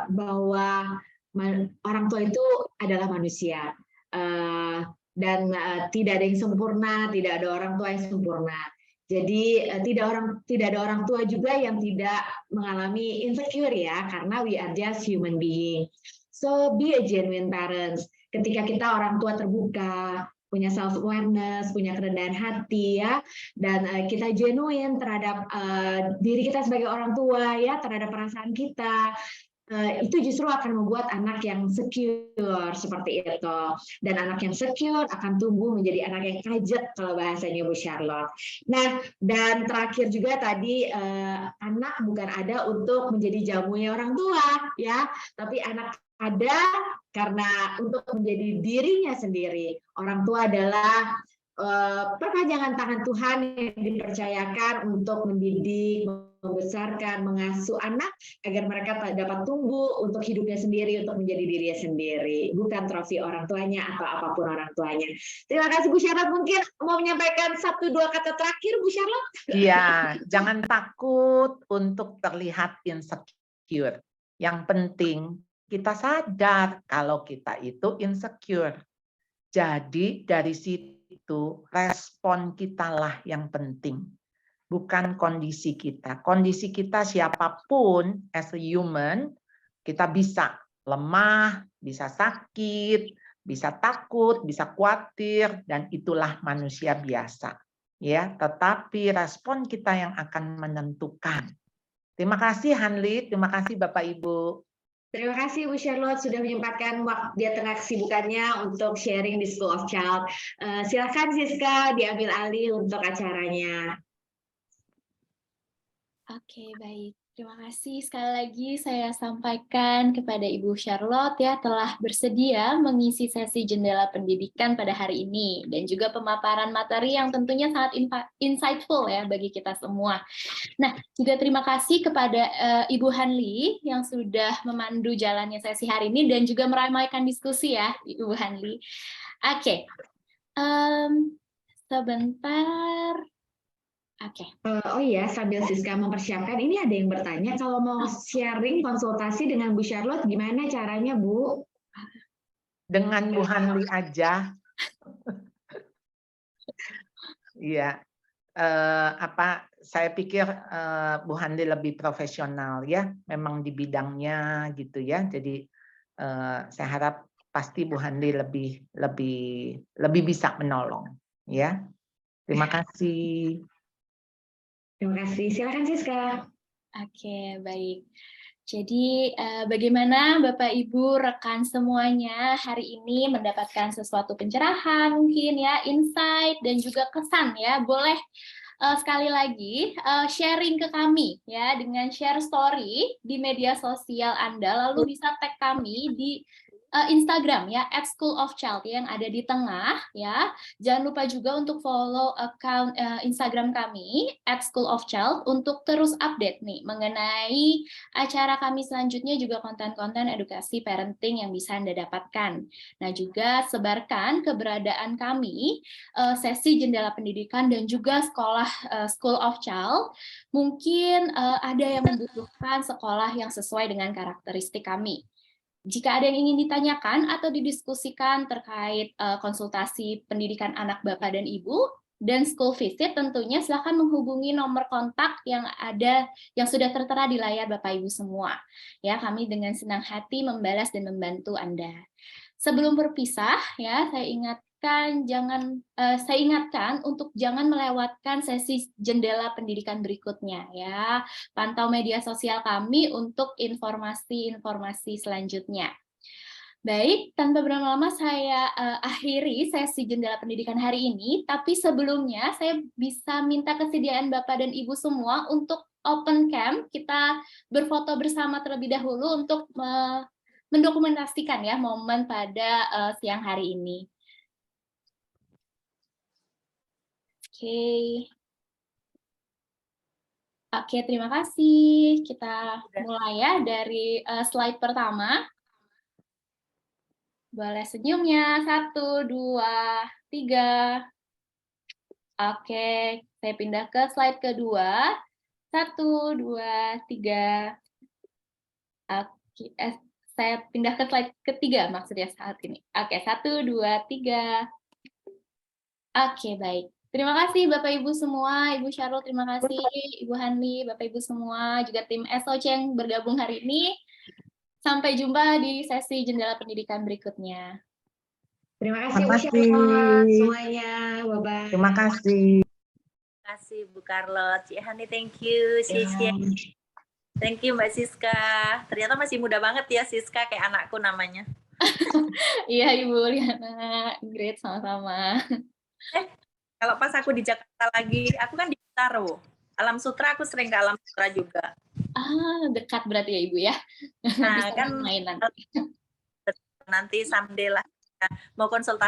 bahwa orang tua itu adalah manusia. Dan tidak ada yang sempurna, tidak ada orang tua yang sempurna. Jadi tidak ada orang tua juga yang tidak mengalami insecure ya, karena we are just human being. So be a genuine parents. Ketika kita orang tua terbuka, punya self awareness, punya kerendahan hati ya, dan kita genuine terhadap diri kita sebagai orang tua ya, terhadap perasaan kita. Itu justru akan membuat anak yang secure seperti itu, dan anak yang secure akan tumbuh menjadi anak yang kajet kalau bahasanya Bu Charlotte. Nah, dan terakhir juga tadi anak bukan ada untuk menjadi jamunya orang tua ya, tapi anak ada karena untuk menjadi dirinya sendiri. Orang tua adalah perpanjangan tangan Tuhan yang dipercayakan untuk mendidik, membesarkan, mengasuh anak agar mereka dapat tumbuh untuk hidupnya sendiri, untuk menjadi dirinya sendiri, bukan trofi orang tuanya atau apapun orang tuanya. Terima kasih Bu Charlotte. Mungkin mau menyampaikan 1-2 kata terakhir Bu Charlotte? Iya, jangan takut untuk terlihat insecure. Yang penting kita sadar kalau kita itu insecure. Jadi dari situ respon kita lah yang penting, bukan kondisi kita. Kondisi kita siapapun as a human, kita bisa lemah, bisa sakit, bisa takut, bisa khawatir, dan itulah manusia biasa. Ya, tetapi respon kita yang akan menentukan. Terima kasih Hanli, terima kasih Bapak Ibu. Terima kasih Bu Charlotte sudah menyempatkan waktu di tengah kesibukannya untuk sharing di School of Child. Silakan Siska diambil alih untuk acaranya. Oke, baik. Terima kasih sekali lagi saya sampaikan kepada Ibu Charlotte ya telah bersedia mengisi sesi jendela pendidikan pada hari ini dan juga pemaparan materi yang tentunya sangat insightful ya bagi kita semua. Nah, juga terima kasih kepada Ibu Hanli yang sudah memandu jalannya sesi hari ini dan juga meramaikan diskusi ya, Ibu Hanli. Oke, sebentar. Oke. Oh iya, sambil Siska mempersiapkan, ini ada yang bertanya, kalau mau sharing konsultasi dengan Bu Charlotte, gimana caranya, Bu? Dengan Bu Hanli aja. Iya. Saya pikir Bu Hanli lebih profesional ya, memang di bidangnya gitu ya. Jadi saya harap pasti Bu Hanli lebih bisa menolong ya. Terima kasih. Terima kasih. Silakan Siska. Oke, baik. Jadi bagaimana Bapak Ibu rekan semuanya hari ini mendapatkan sesuatu pencerahan mungkin ya, insight dan juga kesan ya. Boleh sekali lagi sharing ke kami ya dengan share story di media sosial Anda, lalu bisa tag kami di Instagram ya @schoolofchild yang ada di tengah ya. Jangan lupa juga untuk follow account Instagram kami @schoolofchild untuk terus update nih mengenai acara kami selanjutnya, juga konten-konten edukasi parenting yang bisa Anda dapatkan. Nah, juga sebarkan keberadaan kami sesi jendela pendidikan dan juga sekolah School of Child. Mungkin ada yang membutuhkan sekolah yang sesuai dengan karakteristik kami. Jika ada yang ingin ditanyakan atau didiskusikan terkait konsultasi pendidikan anak Bapak dan Ibu dan school visit, tentunya silakan menghubungi nomor kontak yang ada yang sudah tertera di layar Bapak Ibu semua. Ya, kami dengan senang hati membalas dan membantu Anda. Sebelum berpisah, ya saya ingatkan untuk jangan melewatkan sesi jendela pendidikan berikutnya ya. Pantau media sosial kami untuk informasi-informasi selanjutnya. Baik, tanpa berlama-lama saya akhiri sesi jendela pendidikan hari ini, tapi sebelumnya saya bisa minta kesediaan Bapak dan Ibu semua untuk open cam, kita berfoto bersama terlebih dahulu untuk mendokumentasikan ya momen pada siang hari ini. Oke, terima kasih. Kita mulai ya dari slide pertama. Boleh senyumnya, 1, 2, 3. Oke, saya pindah ke slide kedua. 1, 2, 3. Oke, saya pindah ke slide ketiga maksudnya saat ini. Oke, 1, 2, 3. Oke, baik. Terima kasih Bapak Ibu semua, Ibu Charlotte terima kasih, Ibu Hanli, Bapak Ibu semua, juga tim SOC yang bergabung hari ini. Sampai jumpa di sesi jendela pendidikan berikutnya. Terima kasih Bu Charlotte semuanya. Bye-bye. Terima kasih. Terima kasih Bu Charlotte, Cik Hani, thank you, Siska. Thank you Mbak Siska. Ternyata masih muda banget ya Siska, kayak anakku namanya. Iya Ibu Liana, great sama-sama. Kalau pas aku di Jakarta lagi, aku kan di Bintaro. Alam Sutra aku sering ke Alam Sutra juga. Dekat berarti ya Ibu ya. Nah, bisa kan main nanti someday lah mau konsultasi